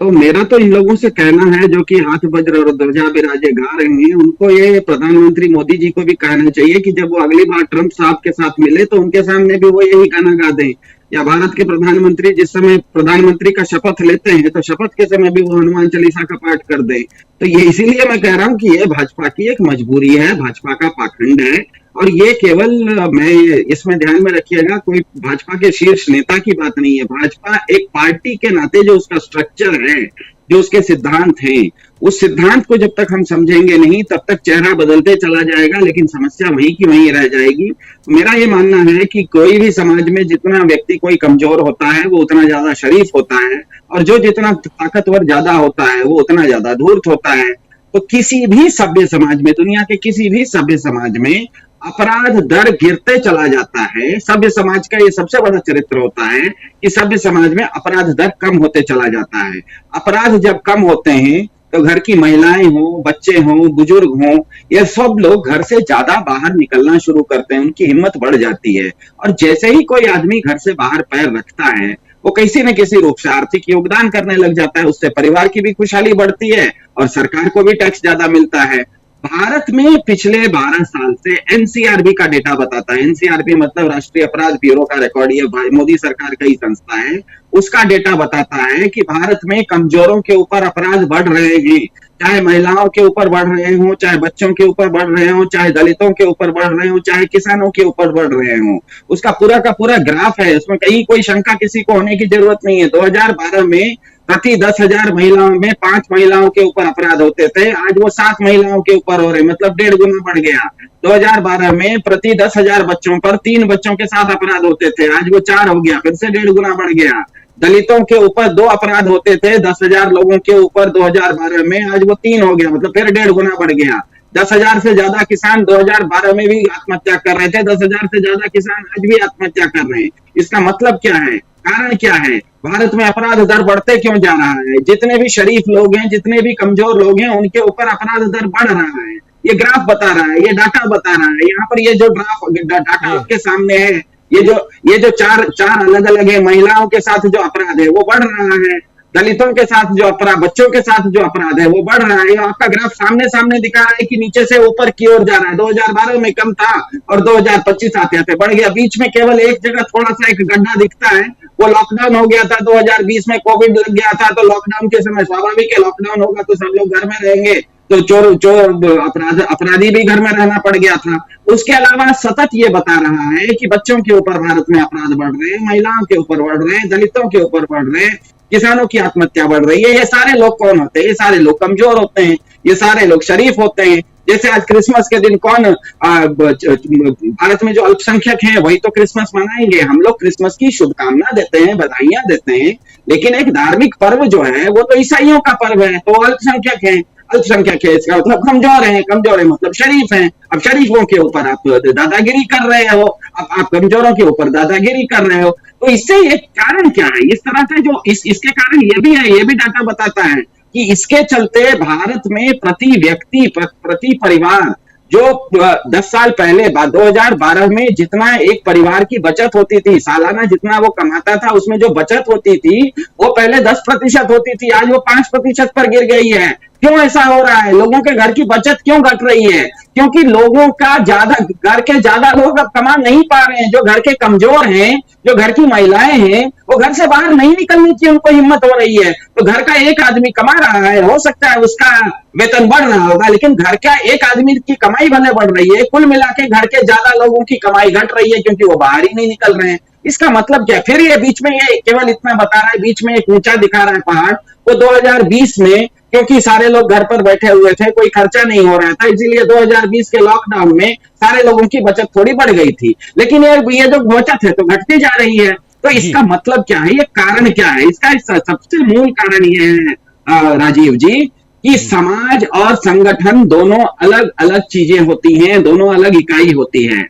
तो मेरा तो इन लोगों से कहना है जो कि हाथ वज्र और ध्वजा बिराजे गा रहे हैं, उनको ये प्रधानमंत्री मोदी जी को भी कहना चाहिए कि जब वो अगली बार ट्रंप साहब के साथ मिले तो उनके सामने भी वो यही गाना गा दें, या भारत के प्रधानमंत्री जिस समय प्रधानमंत्री का शपथ लेते हैं तो शपथ के समय भी वो हनुमान चालीसा का पाठ कर दें। तो ये इसीलिए मैं कह रहा हूँ कि ये भाजपा की एक मजबूरी है, भाजपा का पाखंड है, और ये केवल मैं इसमें ध्यान में रखिएगा, कोई भाजपा के शीर्ष नेता की बात नहीं है। भाजपा एक पार्टी के नाते जो उसका स्ट्रक्चर है, जो उसके सिद्धांत हैं, उस सिद्धांत को जब तक हम समझेंगे नहीं तब तक चेहरा बदलते चला जाएगा, लेकिन समस्या वहीं की वहीं रह जाएगी। मेरा ये मानना है कि कोई भी समाज में जितना व्यक्ति कोई कमजोर होता है वो उतना ज्यादा शरीफ होता है, और जो जितना ताकतवर ज्यादा होता है वो उतना ज्यादा धूर्त होता है। तो किसी भी सभ्य समाज में, दुनिया के किसी भी सभ्य समाज में अपराध दर गिरते चला जाता है। सभ्य समाज का ये सबसे बड़ा चरित्र होता है कि सभ्य समाज में अपराध दर कम होते चला जाता है। अपराध जब कम होते हैं तो घर की महिलाएं हो, बच्चे हो, बुजुर्ग हो, ये सब लोग घर से ज्यादा बाहर निकलना शुरू करते हैं, उनकी हिम्मत बढ़ जाती है। और जैसे ही कोई आदमी घर से बाहर पैर रखता है वो किसी न किसी रूप से आर्थिक योगदान करने लग जाता है, उससे परिवार की भी खुशहाली बढ़ती है और सरकार को भी टैक्स ज्यादा मिलता है। भारत में पिछले 12 साल से एनसीआरबी का डेटा बताता है, एनसीआरबी मतलब राष्ट्रीय अपराध ब्यूरो का रिकॉर्ड, ये मोदी सरकार का ही संस्था है, उसका डेटा बताता है कि भारत में कमजोरों के ऊपर अपराध बढ़ रहे हैं, चाहे महिलाओं के ऊपर बढ़ रहे हो, चाहे बच्चों के ऊपर बढ़ रहे हो, चाहे दलितों के ऊपर बढ़ रहे हो, चाहे किसानों के ऊपर बढ़ रहे हो। उसका पूरा का पूरा ग्राफ है, उसमें कहीं कोई शंका किसी को होने की जरूरत नहीं है। 2012 में प्रति 10,000 महिलाओं में 5 महिलाओं के ऊपर अपराध होते थे, आज वो 7 महिलाओं के ऊपर हो रहे, मतलब 1.5 गुना बढ़ गया। 2012 में प्रति 10,000 बच्चों पर 3 बच्चों के साथ अपराध होते थे, आज वो 4 हो गया, फिर से 1.5 गुना बढ़ गया। दलितों के ऊपर 2 अपराध होते थे 10,000 लोगों के ऊपर 2012 में, आज वो 3 हो गया, मतलब फिर 1.5 गुना बढ़ गया। 10,000 से ज्यादा किसान 2012 में भी आत्महत्या कर रहे थे, 10,000 से ज्यादा किसान आज भी आत्महत्या कर रहे हैं। इसका मतलब क्या है, कारण क्या है, भारत में अपराध दर बढ़ते क्यों जा रहा है? जितने भी शरीफ लोग हैं, जितने भी कमजोर लोग हैं, उनके ऊपर अपराध दर बढ़ रहा है। ये ग्राफ बता रहा है, ये डाटा बता रहा है। यहाँ पर ये जो डाटा आपके सामने है, ये जो चार अलग अलग है, महिलाओं के साथ जो अपराध है वो बढ़ रहा है, दलितों के साथ जो अपराध, बच्चों के साथ जो अपराध है वो बढ़ रहा है। आपका ग्राफ सामने दिखा रहा है कि नीचे से ऊपर की ओर जा रहा है। 2012 में कम था और 2025 आते आते बढ़ गया। बीच में केवल एक जगह थोड़ा सा एक गड्ढा दिखता है, वो लॉकडाउन हो गया था 2020 में, कोविड लग गया था, तो लॉकडाउन के समय स्वाभाविक है, लॉकडाउन होगा तो सब लोग घर में रहेंगे, तो चोर अपराधी भी घर में रहना पड़ गया था। उसके अलावा सतत ये बता रहा है कि बच्चों के ऊपर भारत में अपराध बढ़ रहे हैं, महिलाओं के ऊपर बढ़ रहे हैं, दलितों के ऊपर बढ़ रहे हैं, किसानों की आत्महत्या बढ़ रही है। ये सारे लोग कौन होते हैं? ये सारे लोग कमजोर होते हैं, ये सारे लोग शरीफ होते हैं। जैसे आज क्रिसमस के दिन कौन भारत में जो अल्पसंख्यक हैं वही तो क्रिसमस मनाएंगे। हम लोग क्रिसमस की शुभकामना देते हैं, बधाइयां देते हैं, लेकिन एक धार्मिक पर्व जो है वो तो ईसाइयों का पर्व है, तो अल्पसंख्यक है। अल्पसंख्यक है इसका मतलब कमजोर है मतलब शरीफ है। अब शरीफों के ऊपर आप दादागिरी कर रहे हो, अब आप कमजोरों के ऊपर दादागिरी कर रहे हो, तो इससे एक कारण क्या है? इस तरह का जो इसके कारण ये भी है, ये भी डाटा बताता है कि इसके चलते भारत में प्रति व्यक्ति, प्रति परिवार, जो 10 साल पहले 2012 में जितना एक परिवार की बचत होती थी, सालाना जितना वो कमाता था उसमें जो बचत होती थी वो पहले 10% होती थी, आज वो 5% पर गिर गई है। क्यों ऐसा हो रहा है? लोगों के घर की बचत क्यों घट रही है? क्योंकि लोगों का घर के ज्यादा लोग अब कमा नहीं पा रहे हैं। जो घर के कमजोर हैं, जो घर की महिलाएं हैं, वो घर से बाहर नहीं निकलने की उनको हिम्मत हो रही है। तो घर का एक आदमी कमा रहा है, हो सकता है उसका वेतन बढ़ रहा होगा, लेकिन घर का एक आदमी की कमाई भले बढ़ रही है, कुल मिला के घर के ज्यादा लोगों की कमाई घट रही है क्योंकि वो बाहर ही नहीं निकल रहे हैं। इसका मतलब क्या? फिर ये बीच में ये केवल इतना बता रहा है, बीच में एक ऊंचा दिखा रहा है पहाड़, वो 2020 में, क्योंकि सारे लोग घर पर बैठे हुए थे, कोई खर्चा नहीं हो रहा था, इसीलिए 2020 के लॉकडाउन में सारे लोगों की बचत थोड़ी बढ़ गई थी। लेकिन ये जो बचत है तो घटती जा रही है। तो इसका मतलब क्या है, ये कारण क्या है? इसका सबसे मूल कारण ये है राजीव जी, कि समाज और संगठन दोनों अलग अलग चीजें होती हैं, दोनों अलग इकाई होती है।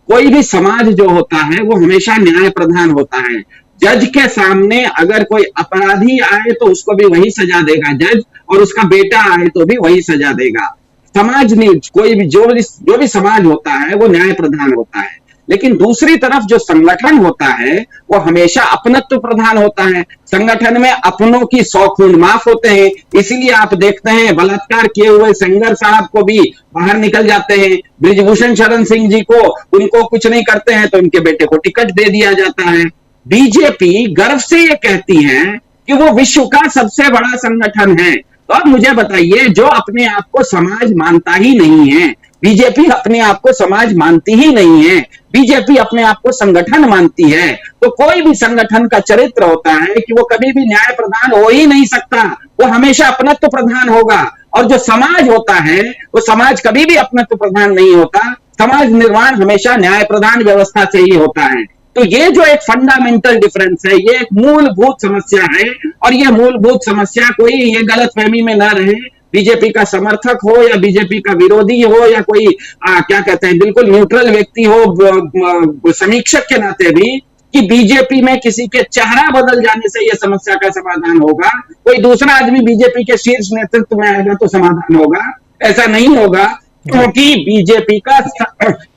कोई भी समाज जो होता है वो हमेशा न्याय प्रधान होता है। जज के सामने अगर कोई अपराधी आए तो उसको भी वही सजा देगा जज, और उसका बेटा आए तो भी वही सजा देगा। समाज ने कोई भी जो भी समाज होता है वो न्याय प्रधान होता है। लेकिन दूसरी तरफ जो संगठन होता है वो हमेशा अपनत्व प्रधान होता है। संगठन में अपनों की 100 खून माफ होते हैं। इसीलिए आप देखते हैं बलात्कार किए हुए सेंगर साहब को भी बाहर निकल जाते हैं, ब्रिजभूषण शरण सिंह जी को, उनको कुछ नहीं करते हैं तो उनके बेटे को टिकट दे दिया जाता है। बीजेपी गर्व से ये कहती है कि वो विश्व का सबसे बड़ा संगठन है। तो अब मुझे बताइए, जो अपने आप को समाज मानता ही नहीं है, बीजेपी अपने आप को समाज मानती ही नहीं है, बीजेपी अपने आप को संगठन मानती है, तो कोई भी संगठन का चरित्र होता है कि वो कभी भी न्याय प्रधान हो ही नहीं सकता, वो हमेशा अपनत्व प्रधान होगा। और जो समाज होता है वो समाज कभी भी अपनत्व प्रधान नहीं होता। समाज निर्माण हमेशा न्याय प्रधान व्यवस्था से ही होता है। तो ये जो एक फंडामेंटल डिफरेंस है, ये एक मूलभूत समस्या है। और ये मूलभूत समस्या कोई ये गलतफहमी में ना रहे, बीजेपी का समर्थक हो या बीजेपी का विरोधी हो या कोई क्या कहते हैं बिल्कुल न्यूट्रल व्यक्ति हो, समीक्षक के नाते भी, कि बीजेपी में किसी के चेहरा बदल जाने से यह समस्या का समाधान होगा, कोई दूसरा आदमी बीजेपी के शीर्ष नेतृत्व में आएगा तो समाधान होगा, ऐसा नहीं होगा। क्योंकि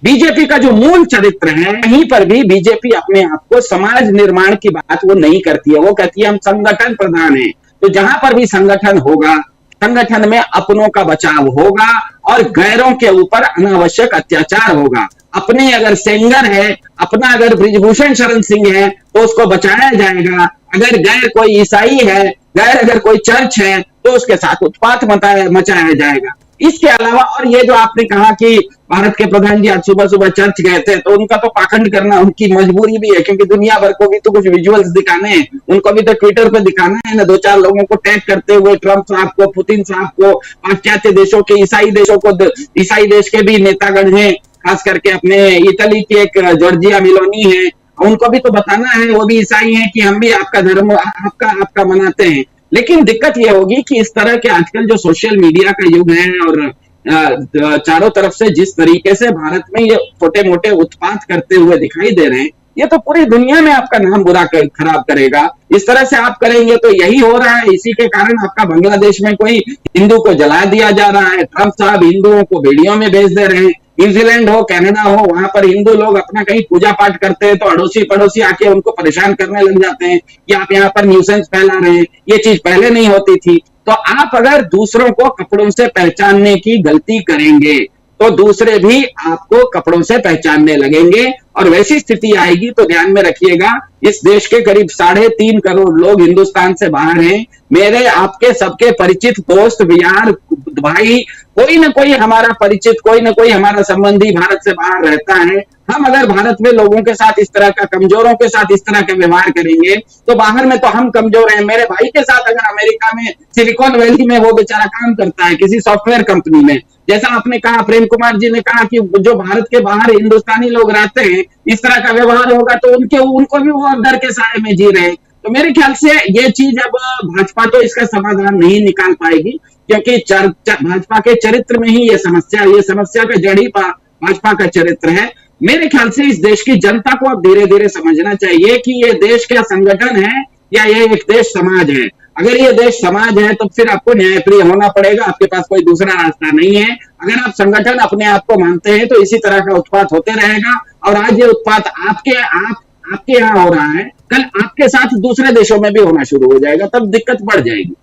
बीजेपी का जो मूल चरित्र है, कहीं पर भी बीजेपी अपने आप को समाज निर्माण की बात वो नहीं करती है, वो कहती है हम संगठन प्रधान हैं। तो जहां पर भी संगठन होगा, संगठन में अपनों का बचाव होगा और गैरों के ऊपर अनावश्यक अत्याचार होगा। अपने अगर सेंगर है, अपना अगर ब्रिजभूषण शरण सिंह है तो उसको बचाया जाएगा। अगर गैर कोई ईसाई है, गैर अगर कोई चर्च है तो उसके साथ उत्पात मचाया जाएगा। इसके अलावा, और ये जो आपने कहा कि भारत के प्रधान जी आज सुबह सुबह चर्च गए थे, तो उनका तो पाखंड करना उनकी मजबूरी भी है, क्योंकि दुनिया भर को भी तो कुछ विजुअल्स दिखाने हैं, उनको भी तो ट्विटर पे दिखाना है ना, 2-4 लोगों को टैग करते हुए, ट्रंप साहब को, पुतिन साहब को, पाश्चात्य देशों के, ईसाई देशों को, ईसाई देश के भी नेतागण हैं, खास करके अपने इटली की एक जॉर्जिया मेलोनी है, उनको भी तो बताना है, वो भी ईसाई हैं, कि हम भी आपका धर्म आपका मनाते हैं। लेकिन दिक्कत यह होगी कि इस तरह के आजकल जो सोशल मीडिया का युग है और चारों तरफ से जिस तरीके से भारत में ये छोटे मोटे उत्पात करते हुए दिखाई दे रहे हैं, ये तो पूरी दुनिया में आपका नाम खराब करेगा। इस तरह से आप करेंगे तो यही हो रहा है। इसी के कारण आपका बांग्लादेश में कोई हिंदू को जला दिया जा रहा है, ट्रंप साहब हिंदुओं को वीडियो में भेज दे रहे हैं। न्यूजीलैंड हो, कनाडा हो, वहां पर हिंदू लोग अपना कहीं पूजा पाठ करते हैं तो अड़ोसी पड़ोसी आके उनको परेशान करने लग जाते हैं कि आप यहाँ पर न्यूसेंस फैला रहे हैं। ये चीज पहले नहीं होती थी। तो आप अगर दूसरों को कपड़ों से पहचानने की गलती करेंगे तो दूसरे भी आपको कपड़ों से पहचानने लगेंगे, और वैसी स्थिति आएगी तो ध्यान में रखिएगा, इस देश के करीब 3.5 करोड़ लोग हिंदुस्तान से बाहर हैं। मेरे आपके सबके परिचित दोस्त, यार, भाई, कोई ना कोई हमारा परिचित, कोई ना कोई हमारा संबंधी भारत से बाहर रहता है। हम अगर भारत में लोगों के साथ इस तरह का, कमजोरों के साथ इस तरह का व्यवहार करेंगे तो बाहर में तो हम कमजोर हैं। मेरे भाई के साथ अगर अमेरिका में सिलिकॉन वैली में वो बेचारा काम करता है किसी सॉफ्टवेयर कंपनी में, जैसा आपने कहा, प्रेम कुमार जी ने कहा कि जो भारत के बाहर हिंदुस्तानी लोग रहते हैं, इस तरह का व्यवहार होगा तो उनको भी वो डर के साए में जी रहे। तो मेरे ख्याल से ये चीज अब भाजपा तो इसका समाधान नहीं निकाल पाएगी, क्योंकि भाजपा के चरित्र में ही ये समस्या का जड़ ही भाजपा का चरित्र है। मेरे ख्याल से इस देश की जनता को अब धीरे धीरे समझना चाहिए कि ये देश क्या संगठन है या ये एक देश समाज है। अगर ये देश समाज है तो फिर आपको न्यायप्रिय होना पड़ेगा, आपके पास कोई दूसरा रास्ता नहीं है। अगर आप संगठन अपने आप को मानते हैं तो इसी तरह का उत्पात होते रहेगा, और आज ये उत्पात आपके यहाँ हो रहा है, कल आपके साथ दूसरे देशों में भी होना शुरू हो जाएगा, तब दिक्कत बढ़ जाएगी।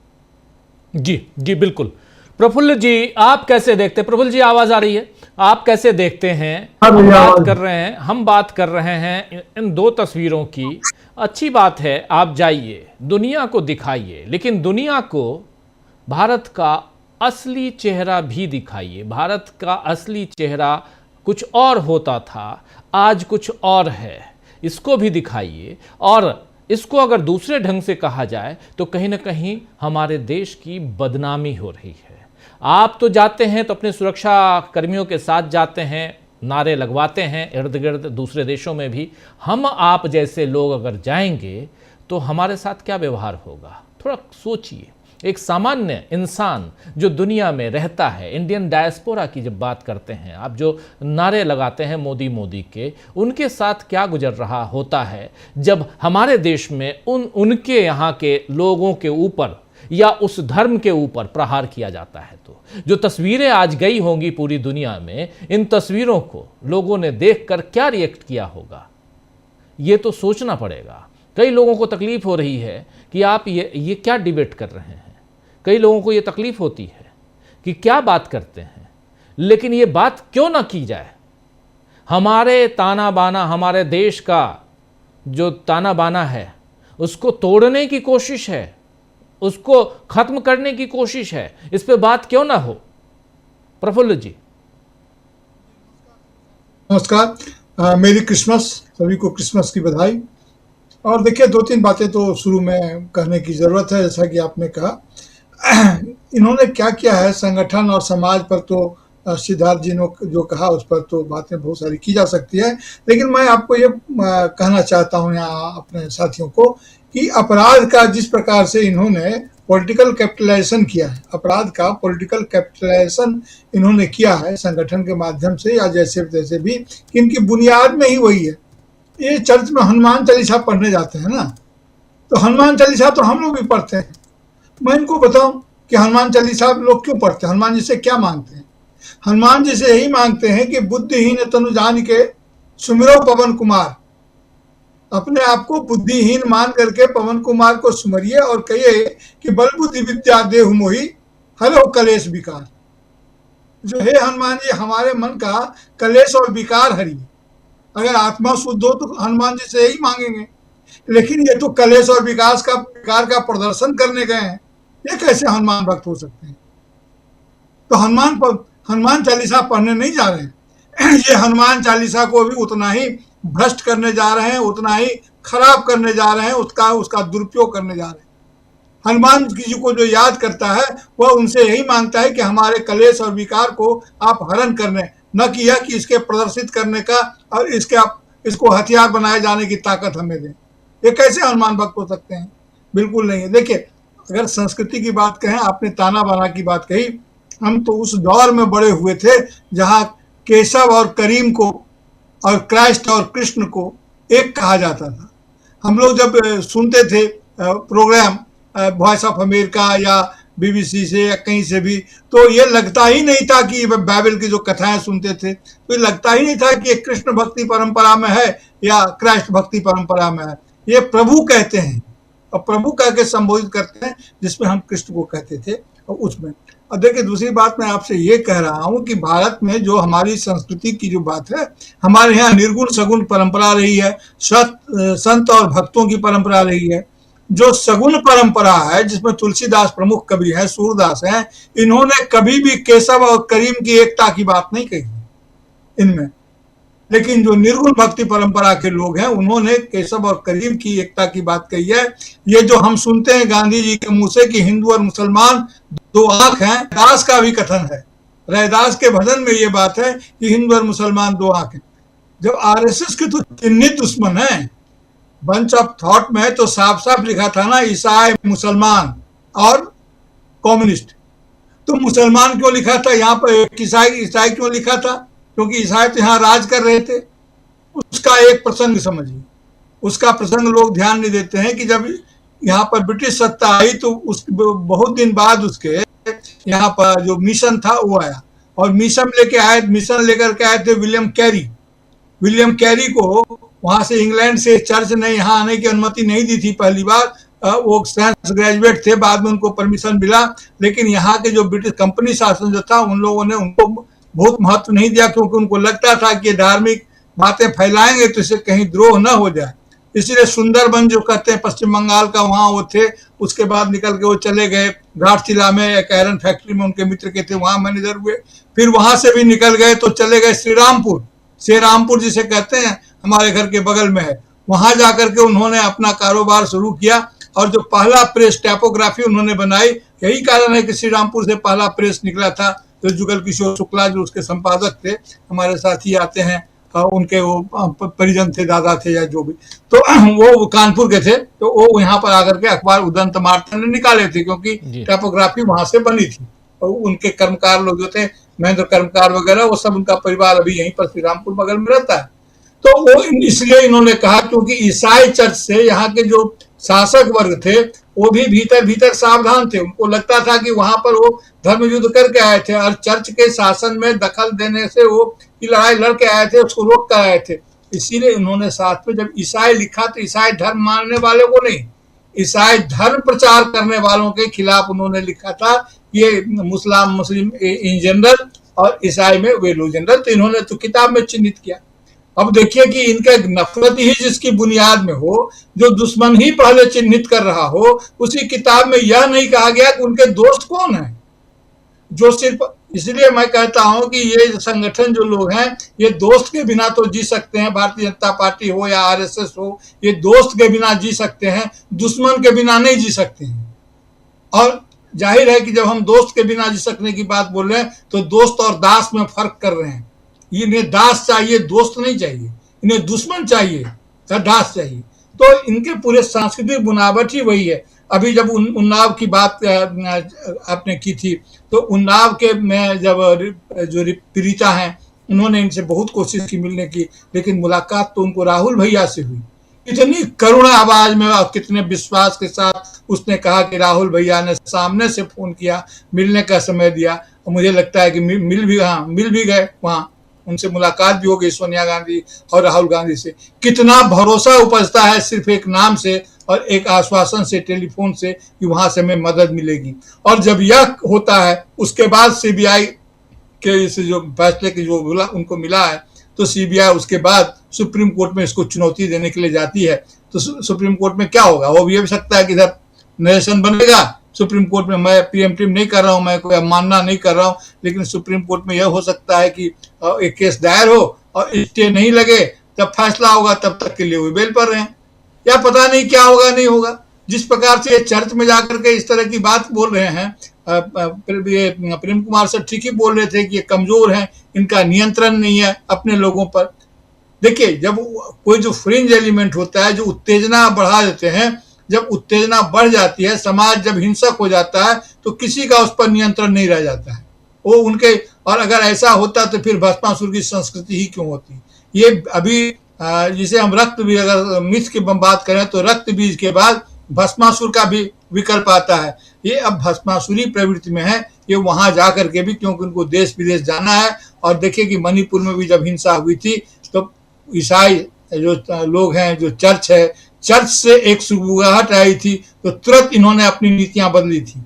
जी जी, बिल्कुल। प्रफुल्ल जी, आप कैसे देखते हैं? प्रफुल्ल जी, आवाज आ रही है? आप कैसे देखते हैं? हम बात कर रहे हैं इन 2 तस्वीरों की। अच्छी बात है, आप जाइए, दुनिया को दिखाइए, लेकिन दुनिया को भारत का असली चेहरा भी दिखाइए। भारत का असली चेहरा कुछ और होता था, आज कुछ और है, इसको भी दिखाइए। और इसको अगर दूसरे ढंग से कहा जाए तो कहीं ना कहीं हमारे देश की बदनामी हो रही है। आप तो जाते हैं तो अपने सुरक्षा कर्मियों के साथ जाते हैं, नारे लगवाते हैं इर्द गिर्द, दूसरे देशों में भी। हम आप जैसे लोग अगर जाएंगे तो हमारे साथ क्या व्यवहार होगा? थोड़ा सोचिए। एक सामान्य इंसान जो दुनिया में रहता है, इंडियन डायस्पोरा की जब बात करते हैं आप, जो नारे लगाते हैं मोदी मोदी के, उनके साथ क्या गुजर रहा होता है जब हमारे देश में उनके यहाँ के लोगों के ऊपर या उस धर्म के ऊपर प्रहार किया जाता है। तो जो तस्वीरें आज गई होंगी पूरी दुनिया में, इन तस्वीरों को लोगों ने देखकर क्या रिएक्ट किया होगा, ये तो सोचना पड़ेगा। कई लोगों को तकलीफ हो रही है कि आप ये क्या डिबेट कर रहे हैं। कई लोगों को ये तकलीफ होती है कि क्या बात करते हैं, लेकिन ये बात क्यों ना की जाए। हमारे ताना बाना, हमारे देश का जो ताना बाना है उसको तोड़ने की कोशिश है, उसको खत्म करने की कोशिश है, इस पे बात क्यों ना हो? प्रफुल्ल जी नमस्कार। मेरी क्रिसमस, सभी को क्रिसमस की बधाई। और देखिए, 2-3 बातें तो शुरू में कहने की जरूरत है। जैसा कि आपने कहा, इन्होंने क्या किया है संगठन और समाज पर, तो सिद्धार्थ जी ने जो कहा उस पर तो बातें बहुत सारी की जा सकती है, लेकिन मैं आपको ये कहना चाहता हूँ यहाँ अपने साथियों को कि अपराध का जिस प्रकार से इन्होंने पॉलिटिकल कैपिटलाइजेशन किया है, अपराध का पॉलिटिकल कैपिटलाइजेशन इन्होंने किया है संगठन के माध्यम से या जैसे तैसे भी, इनकी बुनियाद में ही वही है। ये चर्च में हनुमान चालीसा पढ़ने जाते हैं ना, तो हनुमान चालीसा तो हम लोग भी पढ़ते हैं। मैं इनको बताऊं कि हनुमान चालीसा लोग क्यों पढ़ते हैं, हनुमान जी से क्या मांगते हैं? हनुमान जी से यही मांगते हैं कि बुद्धिहीन तनु जान के सुमिरो पवन कुमार। अपने आप को बुद्धिहीन मान करके पवन कुमार को सुमरिए और कहिए कि बल बुद्धि विद्या देहु मोहि हरो कलेश विकार। जो हे हनुमान जी, हमारे मन का कलेश और विकार हरिए। अगर आत्मा शुद्ध हो तो हनुमान जी से यही मांगेंगे, लेकिन ये तो कलेश और विकास का विकार का प्रदर्शन करने गए हैं। ये कैसे हनुमान भक्त हो सकते हैं? तो हनुमान चालीसा पढ़ने नहीं जा रहे हैं। ये हनुमान चालीसा को भी उतना ही भ्रष्ट करने जा रहे हैं, उतना ही खराब करने जा रहे हैं, उसका दुरुपयोग करने जा रहे हैं। हनुमान जी को जो याद करता है वह उनसे यही मांगता है कि हमारे कलेश और विकार को आप हरण करने, न कि यह कि इसके प्रदर्शित करने का और इसको हथियार बनाए जाने की ताकत हमें दें। ये कैसे हनुमान भक्त हो सकते हैं? बिल्कुल नहीं है। देखिए, अगर संस्कृति की बात कहें, आपने ताना बाना की बात कही, हम तो उस दौर में बड़े हुए थे जहां केशव और करीम को और क्राइस्ट और कृष्ण को एक कहा जाता था। हम लोग जब सुनते थे प्रोग्राम वॉइस ऑफ अमेरिका या बीबीसी से या कहीं से भी, तो ये लगता ही नहीं था कि बाइबल की जो कथाएं सुनते थे तो ये लगता ही नहीं था कि ये कृष्ण भक्ति परंपरा में है या क्राइस्ट भक्ति परंपरा में है। ये प्रभु कहते हैं और प्रभु कह के संबोधित करते हैं, जिसमें हम कृष्ण को कहते थे और उसमें। और देखिए, दूसरी बात मैं आपसे ये कह रहा हूँ कि भारत में जो हमारी संस्कृति की जो बात है, हमारे यहाँ निर्गुण सगुण परंपरा रही है, संत और भक्तों की परंपरा रही है। जो सगुण परंपरा है, जिसमें तुलसीदास प्रमुख कवि हैं, सूरदास हैं, इन्होंने कभी भी केशव और करीम की एकता की बात नहीं कही इनमें। लेकिन जो निर्गुण भक्ति परंपरा के लोग हैं, उन्होंने केशव और करीम की एकता की बात कही है। ये जो हम सुनते हैं गांधी जी के मुंह से कि हिंदू और मुसलमान दो आंख हैं, दास का भी कथन है, रैदास के भजन में ये बात है कि हिंदू और मुसलमान दो आंख हैं। जब आरएसएस के तो चिन्हित दुश्मन है, बंच ऑफ थॉट में तो साफ साफ लिखा था ना, ईसाई, मुसलमान और कम्युनिस्ट। तो मुसलमान क्यों लिखा था यहाँ पर? ईसाई क्यों लिखा था? क्योंकि ईसाई तो यहाँ राज कर रहे थे। उसका एक प्रसंग समझिए, उसका प्रसंग लोग ध्यान नहीं देते हैं कि जब यहाँ पर ब्रिटिश सत्ता आई तो उस बहुत दिन बाद उसके यहाँ पर जो मिशन था वो आया, और मिशन लेकर के आए थे विलियम कैरी को वहां से इंग्लैंड से चर्च ने यहाँ आने की अनुमति नहीं दी थी पहली बार। वो साइंस ग्रेजुएट थे, बाद में उनको परमिशन मिला, लेकिन यहाँ के जो ब्रिटिश कंपनी शासन जो था उन लोगों ने उनको बहुत महत्व नहीं दिया, क्योंकि उनको लगता था कि धार्मिक बातें फैलाएंगे तो इससे कहीं द्रोह न हो जाए। इसीलिए सुंदरबन जो कहते हैं पश्चिम बंगाल का, वहाँ वो थे। उसके बाद निकल के वो चले गए घाटशिला में, एक आयरन फैक्ट्री में उनके मित्र के थे, वहाँ मैनेजर हुए। फिर वहां से भी निकल गए तो चले गए श्रीरामपुर जिसे कहते हैं हमारे घर के बगल में है, वहां जाकर के उन्होंने अपना कारोबार शुरू किया और जो पहला प्रेस टाइपोग्राफी उन्होंने बनाई, यही कारण है कि श्री रामपुर से पहला प्रेस निकला था। तो जुगल किशोर शुक्ला जो उसके संपादक थे, हमारे साथी आते हैं, उनके वो परिजन थे, दादा थे या जो भी, तो वो कानपुर के थे, तो वो यहाँ पर आकर के अखबार उदंत मार्ता ने निकाले थे, क्योंकि टाइपोग्राफी वहां से बनी थी। और उनके कर्मकार लोग जो थे, महेंद्र कर्मकार वगैरह, वो सब उनका परिवार अभी यहीं पर श्री रामपुर बगल में रहता है। तो वो इसलिए इन्होंने कहा क्योंकि ईसाई चर्च से यहाँ के जो शासक वर्ग थे वो भी भीतर भीतर सावधान थे। उनको लगता था कि वहां पर वो धर्म युद्ध करके आए थे और चर्च के शासन में दखल देने से वो लड़ाई लड़के आए थे, उसको रोक कर आए थे। इसीलिए इन्होंने साथ में जब ईसाई लिखा तो ईसाई धर्म मानने वाले को नहीं, ईसाई धर्म प्रचार करने वालों के खिलाफ उन्होंने लिखा था। ये मुस्लिम इन जनरल और ईसाई में वे लोग जनरल, तो इन्होंने तो किताब में चिन्हित किया। अब देखिए कि इनका नफरत ही जिसकी बुनियाद में हो, जो दुश्मन ही पहले चिन्हित कर रहा हो, उसी किताब में यह नहीं कहा गया कि उनके दोस्त कौन है। जो सिर्फ इसलिए मैं कहता हूं कि ये संगठन जो लोग हैं, ये दोस्त के बिना तो जी सकते हैं, भारतीय जनता पार्टी हो या आरएसएस हो, ये दोस्त के बिना जी सकते हैं, दुश्मन के बिना नहीं जी सकते हैं। और जाहिर है कि जब हम दोस्त के बिना जी सकने की बात बोल रहे हैं तो दोस्त और दास में फर्क कर रहे हैं। इन्हें दास चाहिए, दोस्त नहीं चाहिए, इन्हें दुश्मन चाहिए या दास चाहिए। तो इनके पूरे सांस्कृतिक बुनावट ही वही है। अभी जब उन्नाव की बात आपने की थी, तो उन्नाव के में जब जो पीड़िता हैं, उन्होंने इनसे बहुत कोशिश की मिलने की, लेकिन मुलाकात तो उनको राहुल भैया से हुई। इतनी करुणा आवाज में और कितने विश्वास के साथ उसने कहा कि राहुल भैया ने सामने से फोन किया, मिलने का समय दिया, और मुझे लगता है कि मिल भी गए, वहां उनसे मुलाकात भी हो गई सोनिया गांधी और राहुल गांधी से। कितना भरोसा उपजता है सिर्फ एक नाम से और एक आश्वासन से, टेलीफोन से, कि वहां से हमें मदद मिलेगी। और जब यह होता है, उसके बाद सीबीआई के इस जो फैसले की जो उनको मिला है, तो सीबीआई उसके बाद सुप्रीम कोर्ट में इसको चुनौती देने के लिए जाती है। तो सुप्रीम कोर्ट में क्या होगा, वो भी ये भी सकता है कि इधर नरेशन बनेगा सुप्रीम कोर्ट में। मैं प्रीएम्प्टिव नहीं कर रहा हूं, मैं कोई अवमानना नहीं कर रहा हूं, लेकिन सुप्रीम कोर्ट में यह हो सकता है कि एक केस दायर हो और स्टे नहीं लगे, जब फैसला होगा तब तक के लिए वो बेल पर रहे, या पता नहीं क्या होगा नहीं होगा। जिस प्रकार से चर्च में जाकर के इस तरह की बात बोल रहे हैं, प्रेम कुमार सर ठीक ही बोल रहे थे कि ये कमजोर हैं, इनका नियंत्रण नहीं है अपने लोगों पर। देखिए, जब कोई जो फ्रिंज एलिमेंट होता है, जो उत्तेजना बढ़ा देते हैं, जब उत्तेजना बढ़ जाती है, समाज जब हिंसक हो जाता है, तो किसी का उस पर नियंत्रण नहीं रह जाता है, वो उनके। और अगर ऐसा होता तो फिर भस्मासुर की संस्कृति ही क्यों होती। ये अभी जिसे हम रक्त बीज, अगर मिथ की बात करें तो रक्त बीज के बाद भस्मासुर का भी विकल्प आता है। ये अब भस्मासुरी प्रवृत्ति में है, ये वहां जाकर के भी, क्योंकि उनको देश विदेश जाना है। और देखिए कि मणिपुर में भी जब हिंसा हुई थी, तो ईसाई जो लोग हैं, जो चर्च है, चर्च से एक सुगबुगाहट आई थी, तो तुरंत इन्होंने अपनी नीतियां बदली थी।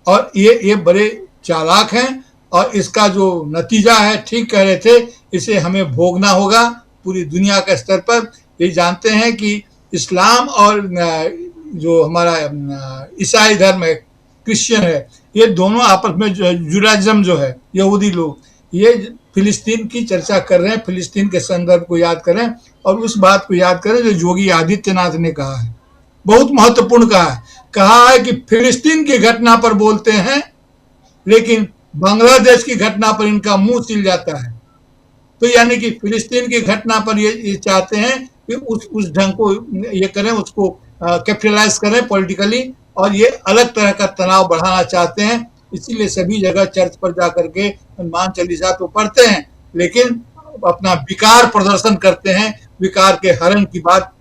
और ये बड़े चालाक हैं, और इसका जो नतीजा है, ठीक कह रहे थे, इसे हमें भोगना होगा पूरी दुनिया के स्तर पर। ये जानते हैं कि इस्लाम और जो हमारा ईसाई धर्म है, क्रिश्चियन है, ये दोनों आपस में जुडाइज्म जो है, यहूदी लोग, ये फिलिस्तीन की चर्चा कर रहे हैं। फिलिस्तीन के संदर्भ को याद करें और उस बात को याद करें जो योगी आदित्यनाथ ने कहा है, बहुत महत्वपूर्ण कहा है कि फिलिस्तीन की घटना पर बोलते हैं, लेकिन बांग्लादेश की घटना पर इनका मुंह सिल जाता है। तो यानी कि फिलिस्तीन की घटना पर ये चाहते हैं कि उस ढंग को ये करें, उसको कैपिटलाइज करें पॉलिटिकली, और ये अलग तरह का तनाव बढ़ाना चाहते हैं। इसीलिए सभी जगह चर्च पर जाकर के हनुमान चालीसा तो पढ़ते हैं, लेकिन अपना विकार प्रदर्शन करते हैं। विकार के हरण की बात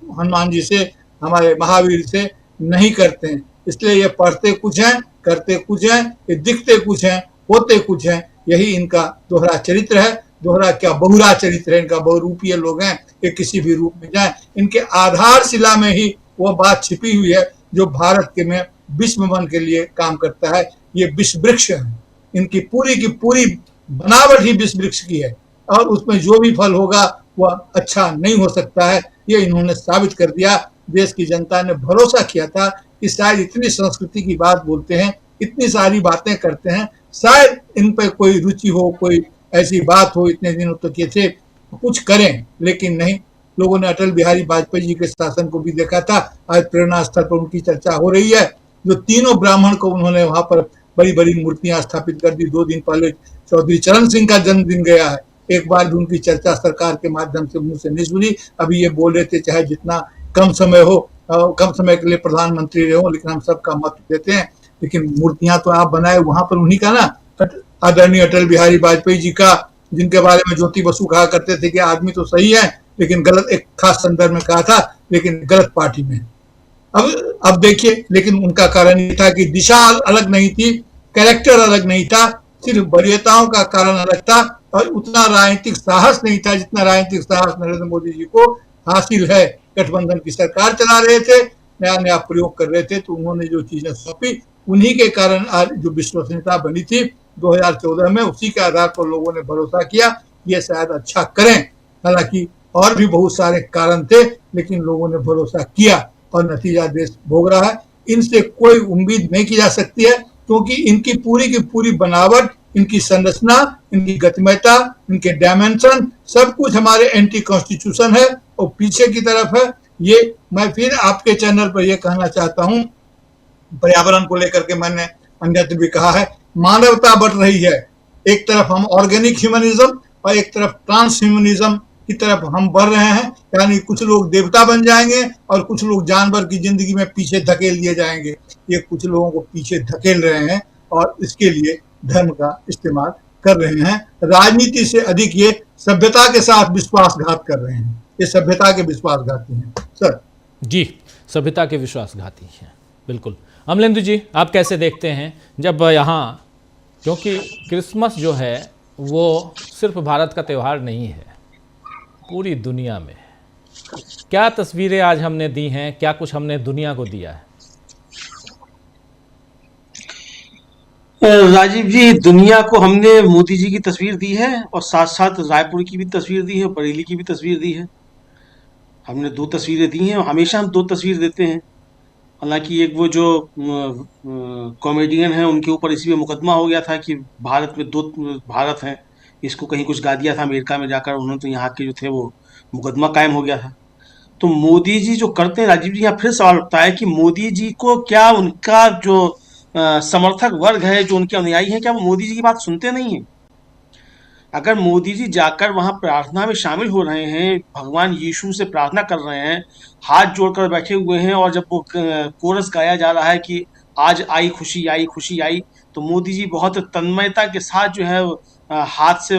हनुमान जी से, हमारे महावीर से नहीं करते हैं। इसलिए ये पढ़ते कुछ हैं, करते कुछ हैं, ये दिखते कुछ हैं, होते कुछ हैं। यही इनका दोहरा चरित्र है। दोहरा क्या, बहुरा चरित्र है इनका। बहुरूपीय लोग हैं, ये किसी भी रूप में जाए, इनके आधारशिला में ही वो बात छिपी हुई है जो भारत के में विश्व मन के लिए काम करता है। ये विश्व वृक्ष है, इनकी पूरी की पूरी बनावट ही विश्व वृक्ष की है, और उसमें जो भी फल होगा वह अच्छा नहीं हो सकता है। ये इन्होंने साबित कर दिया। देश की जनता ने भरोसा किया था कि शायद इतनी संस्कृति की बात बोलते हैं, इतनी सारी बातें करते हैं, शायद इन पर कोई रुचि हो, कोई ऐसी बात हो, इतने दिनों तक ये थे कुछ करें, लेकिन नहीं। लोगों ने अटल बिहारी वाजपेयी जी के शासन को भी देखा था। आज प्रेरणा स्थल पर उनकी चर्चा हो रही है। जो तीनों ब्राह्मण को उन्होंने वहां पर बड़ी बड़ी मूर्तियां स्थापित कर दी। 2 दिन पहले चौधरी चरण सिंह का जन्मदिन गया है, एक बार भी उनकी चर्चा सरकार के माध्यम से मुंह से नहीं सुनी। अभी ये बोल रहे थे चाहे जितना कम समय हो, कम समय के लिए प्रधानमंत्री रहे हो, लेकिन हम सबका मत देते हैं। लेकिन मूर्तियां तो आप बनाए वहां पर उन्हीं का ना, आदरणीय अटल बिहारी वाजपेयी जी का, जिनके बारे में ज्योति बसु कहा करते थे कि आदमी तो सही है लेकिन गलत, एक खास संदर्भ में कहा था, लेकिन गलत पार्टी में। अब देखिए, लेकिन उनका कारण ये था कि दिशा अलग नहीं थी, कैरेक्टर अलग नहीं था, सिर्फ वरीयताओं का कारण अलग था और उतना राजनीतिक साहस नहीं था जितना राजनीतिक साहस नरेंद्र मोदी जी को हासिल है। गठबंधन की सरकार चला रहे थे, नया नया प्रयोग कर रहे थे, तो उन्होंने जो चीजें सौंपी उन्हीं के कारण आज जो विश्वसनीयता बनी थी 2014 में, उसी के आधार पर लोगों ने भरोसा किया ये शायद अच्छा करें। हालांकि और भी बहुत सारे कारण थे, लेकिन लोगों ने भरोसा किया और नतीजा देश भोग रहा है। इनसे कोई उम्मीद नहीं की जा सकती है, क्योंकि इनकी पूरी की पूरी बनावट, इनकी संरचना, इनकी गतिमयता, इनके डायमेंशन, सब कुछ हमारे एंटी कॉन्स्टिट्यूशन है और पीछे की तरफ है। ये मैं फिर आपके चैनल पर यह कहना चाहता हूं, पर्यावरण को लेकर के मैंने अन्यत्र भी कहा है, मानवता बढ़ रही है। एक तरफ हम ऑर्गेनिक ह्यूमनिज्म और एक तरफ ट्रांस ह्यूमनिज्म की तरफ हम बढ़ रहे हैं, यानी कुछ लोग देवता बन जाएंगे और कुछ लोग जानवर की जिंदगी में पीछे धकेल दिए जाएंगे। ये कुछ लोगों को पीछे धकेल रहे हैं और इसके लिए धर्म का इस्तेमाल कर रहे हैं। राजनीति से अधिक ये सभ्यता के साथ विश्वासघात कर रहे हैं। ये सभ्यता के विश्वासघाती हैं सर। जी, सभ्यता के विश्वासघाती हैं, बिल्कुल। अमलेंदु जी, आप कैसे देखते हैं जब यहाँ, क्योंकि क्रिसमस जो है वो सिर्फ भारत का त्यौहार नहीं है, पूरी दुनिया में क्या तस्वीरें आज हमने दी हैं, क्या कुछ हमने दुनिया को दिया है? राजीव जी, दुनिया को हमने मोदी जी की तस्वीर दी है और साथ साथ रायपुर की भी तस्वीर दी है, बरेली की भी तस्वीर दी है। हमने 2 तस्वीरें दी हैं और हमेशा हम 2 तस्वीर देते हैं। हालांकि एक वो जो कॉमेडियन हैं उनके ऊपर इसी में मुकदमा हो गया था कि भारत में 2 भारत हैं, इसको कहीं कुछ गा दिया था अमेरिका में जाकर उन्होंने, तो यहाँ के जो थे वो मुकदमा कायम हो गया था। तो मोदी जी जो करते हैं, राजीव जी, यहाँ फिर सवाल उठता है कि मोदी जी को क्या उनका जो समर्थक वर्ग है, जो उनके अनुयायी हैं, क्या वो मोदी जी की बात सुनते नहीं हैं? अगर मोदी जी जाकर वहां प्रार्थना में शामिल हो रहे हैं, भगवान यीशु से प्रार्थना कर रहे हैं, हाथ जोड़कर बैठे हुए हैं, और जब वो कोरस गाया जा रहा है कि आज आई खुशी आई खुशी आई, तो मोदी जी बहुत तन्मयता के साथ जो है हाथ से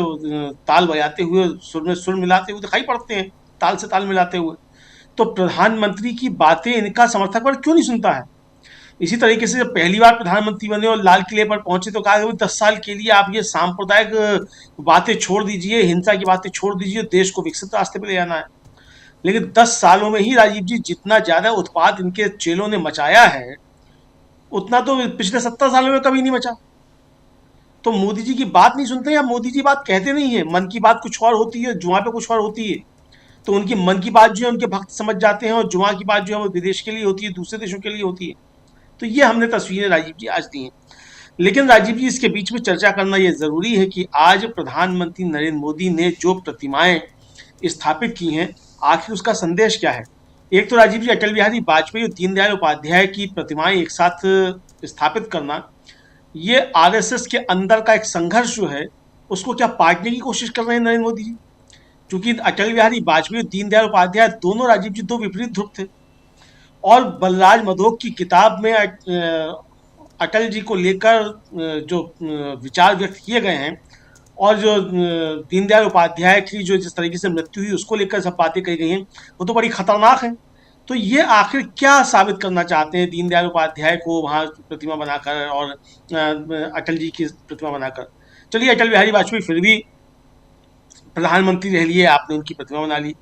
ताल बजाते हुए, सुर में सुर मिलाते हुए दिखाई पड़ते हैं, ताल से ताल मिलाते हुए। तो प्रधानमंत्री की बातें इनका समर्थक वर्ग क्यों नहीं सुनता है? इसी तरीके से जब पहली बार प्रधानमंत्री बने और लाल किले पर पहुंचे तो कहा कि 10 साल के लिए आप ये सांप्रदायिक बातें छोड़ दीजिए, हिंसा की बातें छोड़ दीजिए, देश को विकसित रास्ते पे ले जाना है। लेकिन 10 सालों में ही राजीव जी जितना ज्यादा उत्पाद इनके चेलों ने मचाया है, उतना तो पिछले 70 सालों में कभी नहीं मचा। तो मोदी जी की बात नहीं सुनते, या मोदी जी बात कहते नहीं है। मन की बात कुछ और होती है, जुआ पे कुछ और होती है। तो उनकी मन की बात जो है उनके भक्त समझ जाते हैं, और जुआ की बात जो है वो विदेश के लिए होती है, दूसरे देशों के लिए होती है। तो ये हमने तस्वीरें राजीव जी आज दी हैं। लेकिन राजीव जी, इसके बीच में चर्चा करना ये जरूरी है कि आज प्रधानमंत्री नरेंद्र मोदी ने जो प्रतिमाएं स्थापित की हैं, आखिर उसका संदेश क्या है? एक तो राजीव जी, अटल बिहारी वाजपेयी और दीनदयाल उपाध्याय की प्रतिमाएं एक साथ स्थापित करना, ये आरएसएस के अंदर का एक संघर्ष जो है उसको क्या पाटने की कोशिश कर रहे हैं नरेंद्र मोदी जी? क्योंकि अटल बिहारी वाजपेयी और दीनदयाल उपाध्याय दोनों राजीव जी 2 विपरीत ध्रुव थे। और बलराज मधोक की किताब में अटल जी को लेकर जो विचार व्यक्त किए गए हैं, और जो दीनदयाल उपाध्याय की जो जिस तरीके से मृत्यु हुई उसको लेकर सब बातें कही गई हैं, वो तो बड़ी खतरनाक है। तो ये आखिर क्या साबित करना चाहते हैं दीनदयाल उपाध्याय को वहाँ प्रतिमा बनाकर और अटल जी की प्रतिमा बनाकर? चलिए, अटल बिहारी वाजपेयी फिर भी प्रधानमंत्री रह लिए, आपने उनकी प्रतिमा बना ली।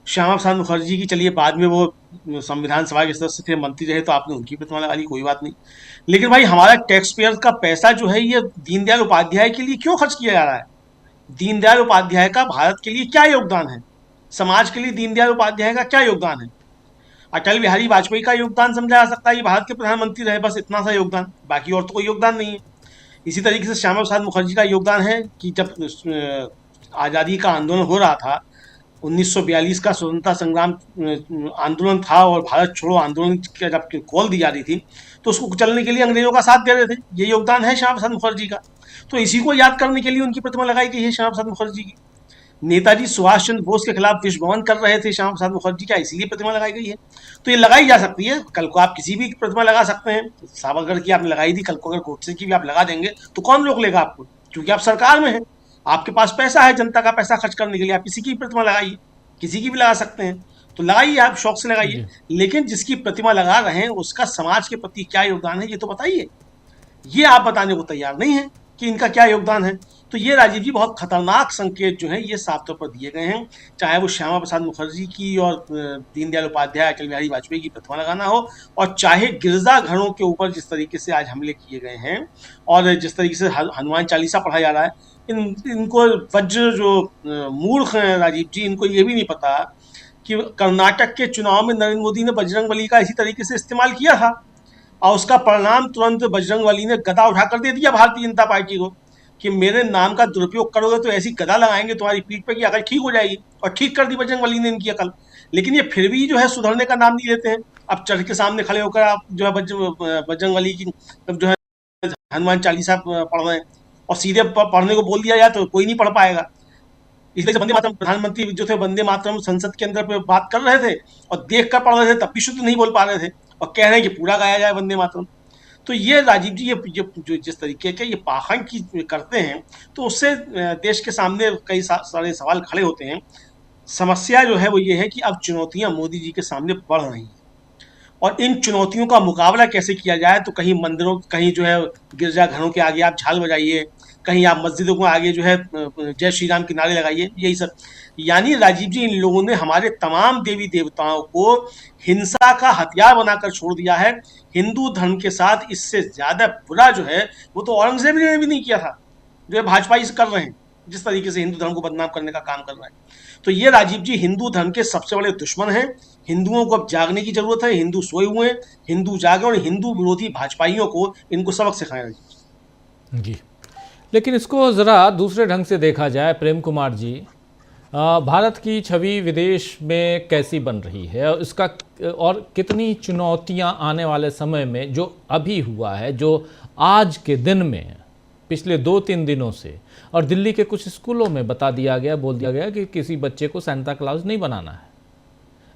श्यामा प्रसाद मुखर्जी की, चलिए बाद में वो संविधान सभा के सदस्य थे, मंत्री रहे, तो आपने उनकी प्रतिमा लगा ली, कोई बात नहीं। लेकिन भाई, हमारा टैक्स पेयर का पैसा जो है ये दीनदयाल उपाध्याय के लिए क्यों खर्च किया जा रहा है? दीनदयाल उपाध्याय का भारत के लिए क्या योगदान है? समाज के लिए दीनदयाल उपाध्याय का क्या योगदान है? अटल बिहारी वाजपेयी का योगदान समझा जा सकता है, ये भारत के प्रधानमंत्री रहे, बस इतना सा योगदान, बाकी और तो कोई योगदान नहीं है। इसी तरीके से श्यामा प्रसाद मुखर्जी का योगदान है कि जब आज़ादी का आंदोलन हो रहा था, 1942 का स्वतंत्रता संग्राम आंदोलन था और भारत छोड़ो आंदोलन की जब कॉल दी जा रही थी तो उसको चलने के लिए अंग्रेजों का साथ दे रहे थे। ये योगदान है श्यामा प्रसाद मुखर्जी का। तो इसी को याद करने के लिए उनकी प्रतिमा लगाई गई है श्यामा प्रसाद मुखर्जी की। नेताजी सुभाष चंद्र बोस के खिलाफ विश्व भवन कर रहे थे श्यामा प्रसाद मुखर्जी का, इसीलिए प्रतिमा लगाई गई है। तो ये लगाई जा सकती है, कल को आप किसी भी प्रतिमा लगा सकते हैं। सावरकर की आपने लगाई थी, कल को अगर गोडसे की भी आप लगा देंगे तो कौन रोक लेगा आपको, क्योंकि आप सरकार में हैं, आपके पास पैसा है, जनता का पैसा खर्च करने के लिए आप किसी की भी प्रतिमा लगाइए, किसी की भी लगा सकते हैं। तो लगाइए, आप शौक से लगाइए, लेकिन जिसकी प्रतिमा लगा रहे हैं उसका समाज के प्रति क्या योगदान है ये तो बताइए। ये आप बताने को तैयार नहीं है कि इनका क्या योगदान है। तो ये राजीव जी बहुत खतरनाक संकेत जो है ये साफ तौर पर दिए गए हैं, चाहे वो श्यामा प्रसाद मुखर्जी की और दीनदयाल उपाध्याय, अटल बिहारी वाजपेयी की प्रतिमा लगाना हो, और चाहे गिरजाघरों के ऊपर जिस तरीके से आज हमले किए गए हैं और जिस तरीके से हनुमान चालीसा पढ़ा जा रहा है। इनको वज्र जो मूर्ख हैं राजीव जी, इनको ये भी नहीं पता कि कर्नाटक के चुनाव में नरेंद्र मोदी ने बजरंगबली का इसी तरीके से इस्तेमाल किया था और उसका परिणाम तुरंत बजरंगबली ने गदा उठाकर दे दिया भारतीय जनता पार्टी को कि मेरे नाम का दुरुपयोग करोगे तो ऐसी गदा लगाएंगे तुम्हारी पीठ पे कि अकल ठीक हो जाएगी। और ठीक कर दी बजरंगबली ने इनकी अकल। लेकिन ये फिर भी जो है सुधरने का नाम नहीं लेते हैं। अब चढ़ के सामने खड़े होकर आप जो है बजरंगबली की जो है हनुमान चालीसा पढ़ रहे हैं और सीधे पढ़ने को बोल दिया जाए तो कोई नहीं पढ़ पाएगा। इसलिए वंदे मातरम प्रधानमंत्री जो थे वंदे मातरम संसद के अंदर पे बात कर रहे थे और देख कर पढ़ रहे थे, तब भी शुद्ध नहीं बोल पा रहे थे और कह रहे हैं कि पूरा गाया जाए वंदे मातरम। तो ये राजीव जी ये जो जिस तरीके के ये पाखंड की करते हैं तो उससे देश के सामने कई सारे सवाल खड़े होते हैं। समस्या जो है वो ये है कि अब चुनौतियां मोदी जी के सामने बढ़ रही हैं और इन चुनौतियों का मुकाबला कैसे किया जाए। तो कहीं मंदिरों, कहीं जो है गिरजाघरों के आगे आप झाल बजाइए, कहीं आप मस्जिदों को आगे जो है जय श्री राम के नारे लगाइए, यही सब। यानी राजीव जी इन लोगों ने हमारे तमाम देवी देवताओं को हिंसा का हथियार बनाकर छोड़ दिया है। हिंदू धर्म के साथ इससे ज्यादा बुरा जो है वो तो औरंगजेब ने भी नहीं किया था, जो है भाजपा इस कर रहे हैं, जिस तरीके से हिंदू धर्म को बदनाम करने का काम कर रहा है। तो ये राजीव जी हिंदू धर्म के सबसे बड़े दुश्मन हैं। हिंदुओं को अब जागने की जरूरत है। हिंदू सोए हुए हैं, हिंदू जागे और हिंदू विरोधी भाजपाइयों को इनको सबक सिखाएं जी। लेकिन इसको ज़रा दूसरे ढंग से देखा जाए प्रेम कुमार जी, भारत की छवि विदेश में कैसी बन रही है और इसका और कितनी चुनौतियां आने वाले समय में, जो अभी हुआ है, जो आज के दिन में पिछले 2-3 दिनों से, और दिल्ली के कुछ स्कूलों में बता दिया गया, बोल दिया गया कि किसी बच्चे को सांता क्लॉज नहीं बनाना है,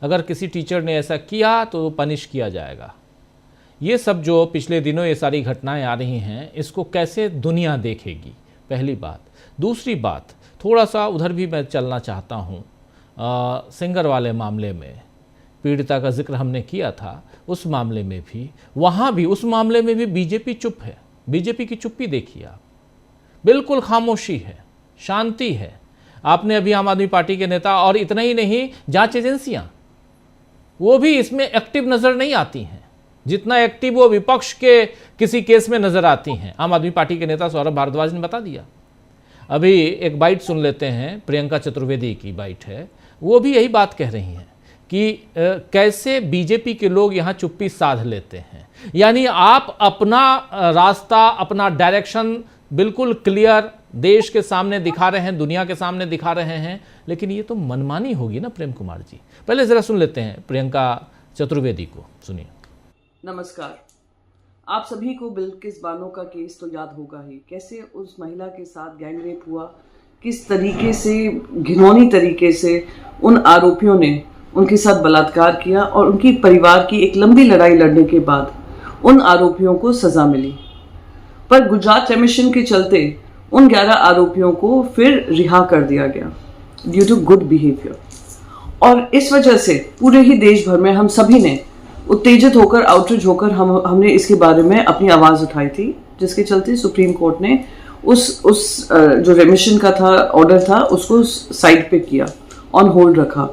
अगर किसी टीचर ने ऐसा किया तो पनिश किया जाएगा। ये सब जो पिछले दिनों ये सारी घटनाएं आ रही हैं, इसको कैसे दुनिया देखेगी, पहली बात। दूसरी बात, थोड़ा सा उधर भी मैं चलना चाहता हूँ। सिंगर वाले मामले में पीड़िता का जिक्र हमने किया था, उस मामले में भी, वहाँ भी उस मामले में भी बीजेपी चुप है। बीजेपी की चुप्पी देखिए आप, बिल्कुल खामोशी है, शांति है। आपने अभी आम आदमी पार्टी के नेता, और इतना ही नहीं, जांच एजेंसियां वो भी इसमें एक्टिव नजर नहीं आती हैं जितना एक्टिव वो विपक्ष के किसी केस में नजर आती हैं। आम आदमी पार्टी के नेता सौरभ भारद्वाज ने बता दिया। अभी एक बाइट सुन लेते हैं, प्रियंका चतुर्वेदी की बाइट है, वो भी यही बात कह रही हैं कि कैसे बीजेपी के लोग यहाँ चुप्पी साध लेते हैं। यानी आप अपना रास्ता, अपना डायरेक्शन बिल्कुल क्लियर देश के सामने दिखा रहे हैं, दुनिया के सामने दिखा रहे हैं, लेकिन ये तो मनमानी होगी ना प्रेम कुमार जी। पहले जरा सुन लेते हैं प्रियंका चतुर्वेदी को, सुनिए। नमस्कार। आप सभी को बिल्किस बानो का केस तो याद होगा ही, कैसे उस महिला के साथ गैंग रेप हुआ, किस तरीके से घिनौनी तरीके से उन आरोपियों ने उनके साथ बलात्कार किया और उनकी परिवार की एक लंबी लड़ाई लड़ने के बाद उन आरोपियों को सजा मिली। पर गुजरात रेमिशन के चलते उन 11 आरोपियों को फिर रिहा कर दिया गया ड्यू टू गुड बिहेवियर। और इस वजह से पूरे ही देश भर में हम सभी ने उत्तेजित होकर, आउटरीच होकर हमने इसके बारे में अपनी आवाज़ उठाई थी, जिसके चलते सुप्रीम कोर्ट ने उस जो रेमिशन का था ऑर्डर था उसको साइड पे किया, ऑन होल्ड रखा।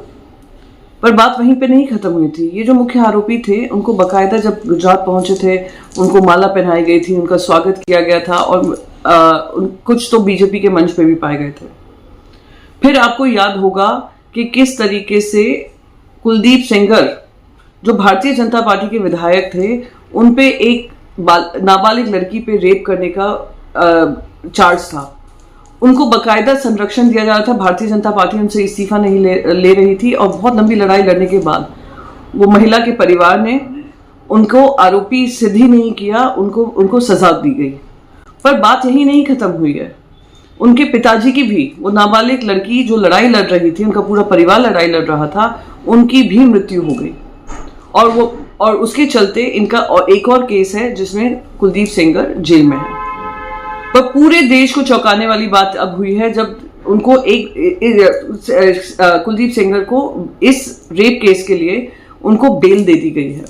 पर बात वहीं पे नहीं खत्म हुई थी। ये जो मुख्य आरोपी थे उनको बकायदा जब गुजरात पहुंचे थे उनको माला पहनाई गई थी, उनका स्वागत किया गया था और कुछ तो बीजेपी के मंच पे भी पाए गए थे। फिर आपको याद होगा कि किस तरीके से कुलदीप सेंगर जो भारतीय जनता पार्टी के विधायक थे, उन पे एक नाबालिग लड़की पे रेप करने का चार्ज था उनको बकायदा संरक्षण दिया जा रहा था। भारतीय जनता पार्टी उनसे इस्तीफा नहीं ले रही थी और बहुत लंबी लड़ाई लड़ने के बाद वो महिला के परिवार ने उनको आरोपी सिद्ध ही नहीं किया, उनको सजा दी गई। पर बात यही नहीं खत्म हुई है, उनके पिताजी की भी, वो नाबालिग लड़की जो लड़ाई लड़ रही थी, उनका पूरा परिवार लड़ाई लड़ रहा था, उनकी भी मृत्यु हो गई। और उसके चलते इनका एक और केस है जिसमें कुलदीप सेंगर जेल में है। पर पूरे देश को चौंकाने वाली बात अब हुई है जब उनको कुलदीप सेंगर को इस रेप केस के लिए उनको बेल दे दी गई है।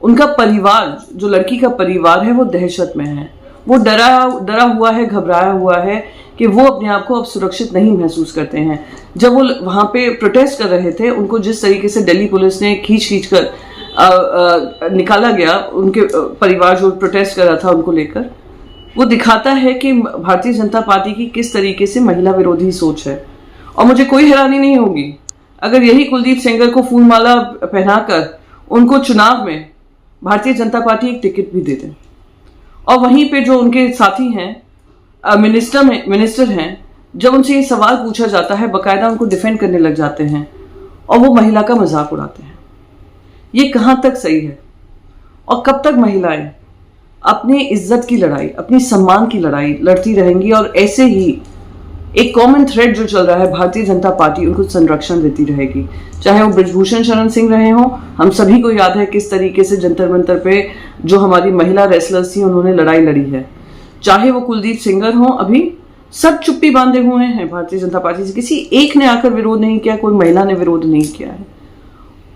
उनका परिवार, जो लड़की का परिवार है, वो दहशत में है। वो डरा हुआ है, घबराया हुआ है कि वो अपने आप को अब सुरक्षित नहीं महसूस करते हैं। जब वो वहां पे प्रोटेस्ट कर रहे थे, उनको जिस तरीके से दिल्ली पुलिस ने खींच कर निकाला गया, उनके परिवार जो प्रोटेस्ट कर रहा था उनको लेकर, वो दिखाता है कि भारतीय जनता पार्टी की किस तरीके से महिला विरोधी सोच है। और मुझे कोई हैरानी नहीं होगी अगर यही कुलदीप सेंगर को फूलमाला पहनाकर उनको चुनाव में भारतीय जनता पार्टी एक टिकट भी दे दे। और वहीं पे जो उनके साथी हैं, मिनिस्टर हैं, जब उनसे ये सवाल पूछा जाता है, बकायदा उनको डिफेंड करने लग जाते हैं और वो महिला का मजाक उड़ाते हैं। ये कहाँ तक सही है? और कब तक महिलाएं अपनी इज्जत की लड़ाई, अपनी सम्मान की लड़ाई लड़ती रहेंगी? और ऐसे ही एक कॉमन थ्रेड जो चल रहा है, भारतीय जनता पार्टी उनको संरक्षण देती रहेगी। चाहे वो बृजभूषण शरण सिंह रहे हों, हम सभी को याद है किस तरीके से जंतर मंतर पे जो हमारी महिला रेसलर्स थी उन्होंने लड़ाई लड़ी है। चाहे वो कुलदीप सेंगर हों, अभी सब चुप्पी बांधे हुए हैं भारतीय जनता पार्टी से, किसी एक ने आकर विरोध नहीं किया, कोई महिला ने विरोध नहीं किया है।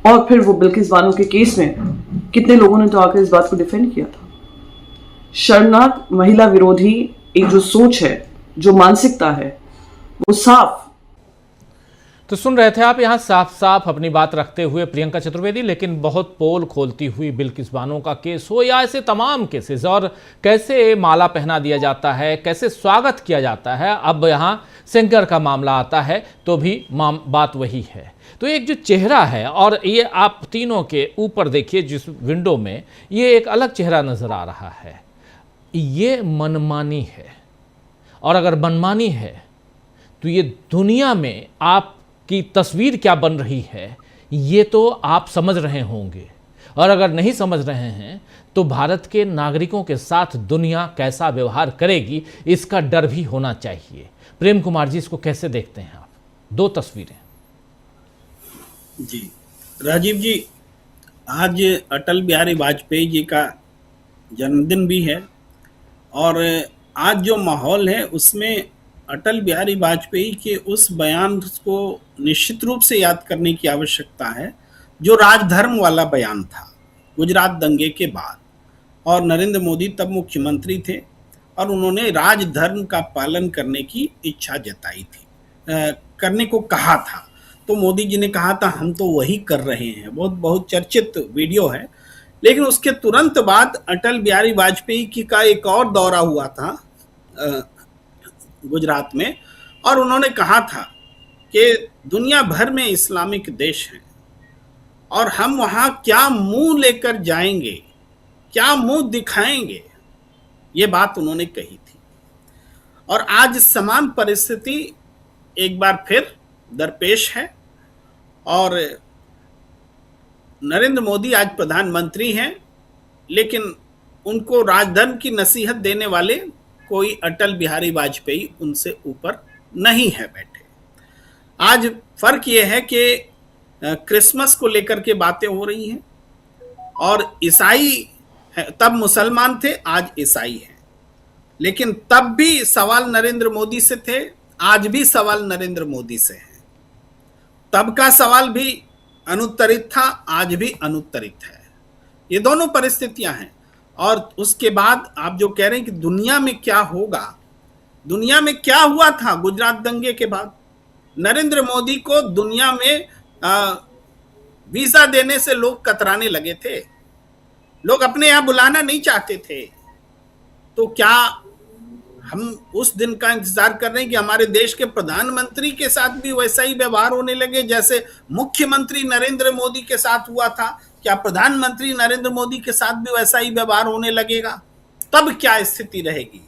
और फिर वो बिल्किस बानो के केस में कितने लोगों ने तो आकर इस बात को डिफेंड किया था। शर्मनाक महिला विरोधी एक जो सोच है, जो मानसिकता है, वो साफ। तो सुन रहे थे आप यहाँ साफ साफ अपनी बात रखते हुए प्रियंका चतुर्वेदी, लेकिन बहुत पोल खोलती हुई बिल्किस बानो का केस हो या ऐसे तमाम केसेस, और कैसे माला पहना दिया जाता है, कैसे स्वागत किया जाता है। अब यहाँ सेंगर का मामला आता है तो भी बात वही है। तो एक जो चेहरा है, और ये आप तीनों के ऊपर देखिए जिस विंडो में, ये एक अलग चेहरा नजर आ रहा है। ये मनमानी है, और अगर मनमानी है तो ये दुनिया में आपकी तस्वीर क्या बन रही है ये तो आप समझ रहे होंगे, और अगर नहीं समझ रहे हैं तो भारत के नागरिकों के साथ दुनिया कैसा व्यवहार करेगी इसका डर भी होना चाहिए। प्रेम कुमार जी, इसको कैसे देखते हैं आप? दो तस्वीरें। जी राजीव जी, आज अटल बिहारी वाजपेयी जी का जन्मदिन भी है, और आज जो माहौल है उसमें अटल बिहारी वाजपेयी के उस बयान को निश्चित रूप से याद करने की आवश्यकता है जो राजधर्म वाला बयान था गुजरात दंगे के बाद। और नरेंद्र मोदी तब मुख्यमंत्री थे और उन्होंने राजधर्म का पालन करने की इच्छा जताई थी, करने को कहा था। तो मोदी जी ने कहा था हम तो वही कर रहे हैं, बहुत चर्चित वीडियो है। लेकिन उसके तुरंत बाद अटल बिहारी वाजपेयी की का एक और दौरा हुआ था गुजरात में, और उन्होंने कहा था कि दुनिया भर में इस्लामिक देश हैं और हम वहाँ क्या मुंह लेकर जाएंगे, क्या मुंह दिखाएंगे, ये बात उन्होंने कही थी। और आज समान परिस्थिति एक बार फिर दरपेश है, और नरेंद्र मोदी आज प्रधानमंत्री हैं, लेकिन उनको राजधर्म की नसीहत देने वाले कोई अटल बिहारी वाजपेयी उनसे ऊपर नहीं है बैठे। आज फर्क यह है कि क्रिसमस को लेकर के बातें हो रही हैं, और ईसाई तब मुसलमान थे, आज ईसाई हैं। लेकिन तब भी सवाल नरेंद्र मोदी से थे, आज भी सवाल नरेंद्र मोदी से है। तब का सवाल भी अनुत्तरित था, आज भी अनुत्तरित है। ये दोनों परिस्थितियां हैं। और उसके बाद आप जो कह रहे हैं कि दुनिया में क्या होगा, दुनिया में क्या हुआ था गुजरात दंगे के बाद? नरेंद्र मोदी को दुनिया में वीजा देने से लोग कतराने लगे थे, लोग अपने यहाँ बुलाना नहीं चाहते थे। तो क्या हम उस दिन का इंतजार कर रहे हैं कि हमारे देश के प्रधानमंत्री के साथ भी वैसा ही व्यवहार होने लगे जैसे मुख्यमंत्री नरेंद्र मोदी के साथ हुआ था? क्या प्रधानमंत्री नरेंद्र मोदी के साथ भी वैसा ही व्यवहार होने लगेगा? तब क्या स्थिति रहेगी?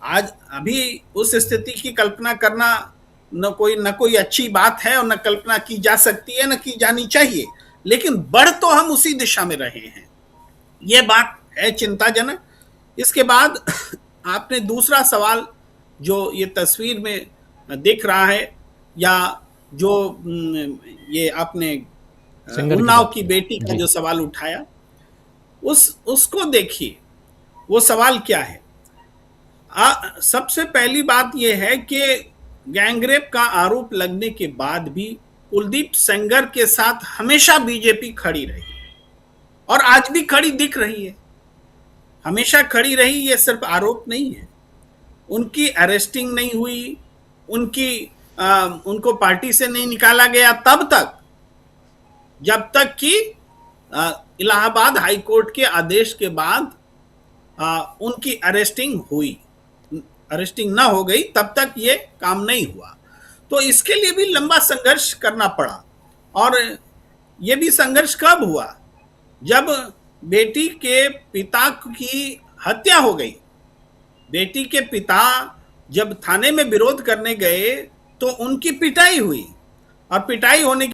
आज अभी उस स्थिति की कल्पना करना न कोई अच्छी बात है और न कल्पना की जा सकती है, न की जानी चाहिए, लेकिन बढ़ तो हम उसी दिशा में रहे हैं। ये बात है चिंताजनक। इसके बाद आपने दूसरा सवाल जो ये तस्वीर में दिख रहा है, या जो ये आपने उन्नाव की बेटी का जो सवाल उठाया, उसको देखिए, वो सवाल क्या है। सबसे पहली बात यह है कि गैंगरेप का आरोप लगने के बाद भी कुलदीप सेंगर के साथ हमेशा बीजेपी खड़ी रही और आज भी खड़ी दिख रही है, हमेशा खड़ी रही। ये सिर्फ आरोप नहीं है, उनकी अरेस्टिंग नहीं हुई, उनको पार्टी से नहीं निकाला गया तब तक, जब तक कि इलाहाबाद हाई कोर्ट के आदेश के बाद उनकी अरेस्टिंग ना हो गई, तब तक ये काम नहीं हुआ। तो इसके लिए भी लंबा संघर्ष करना पड़ा। और ये भी संघर्ष कब हुआ? जब बेटी के पिता की हत्या हो गई। बेटी के पिता जब थाने में विरोध करने गए तो उनकी पिटाई हुई, और पिटाई होने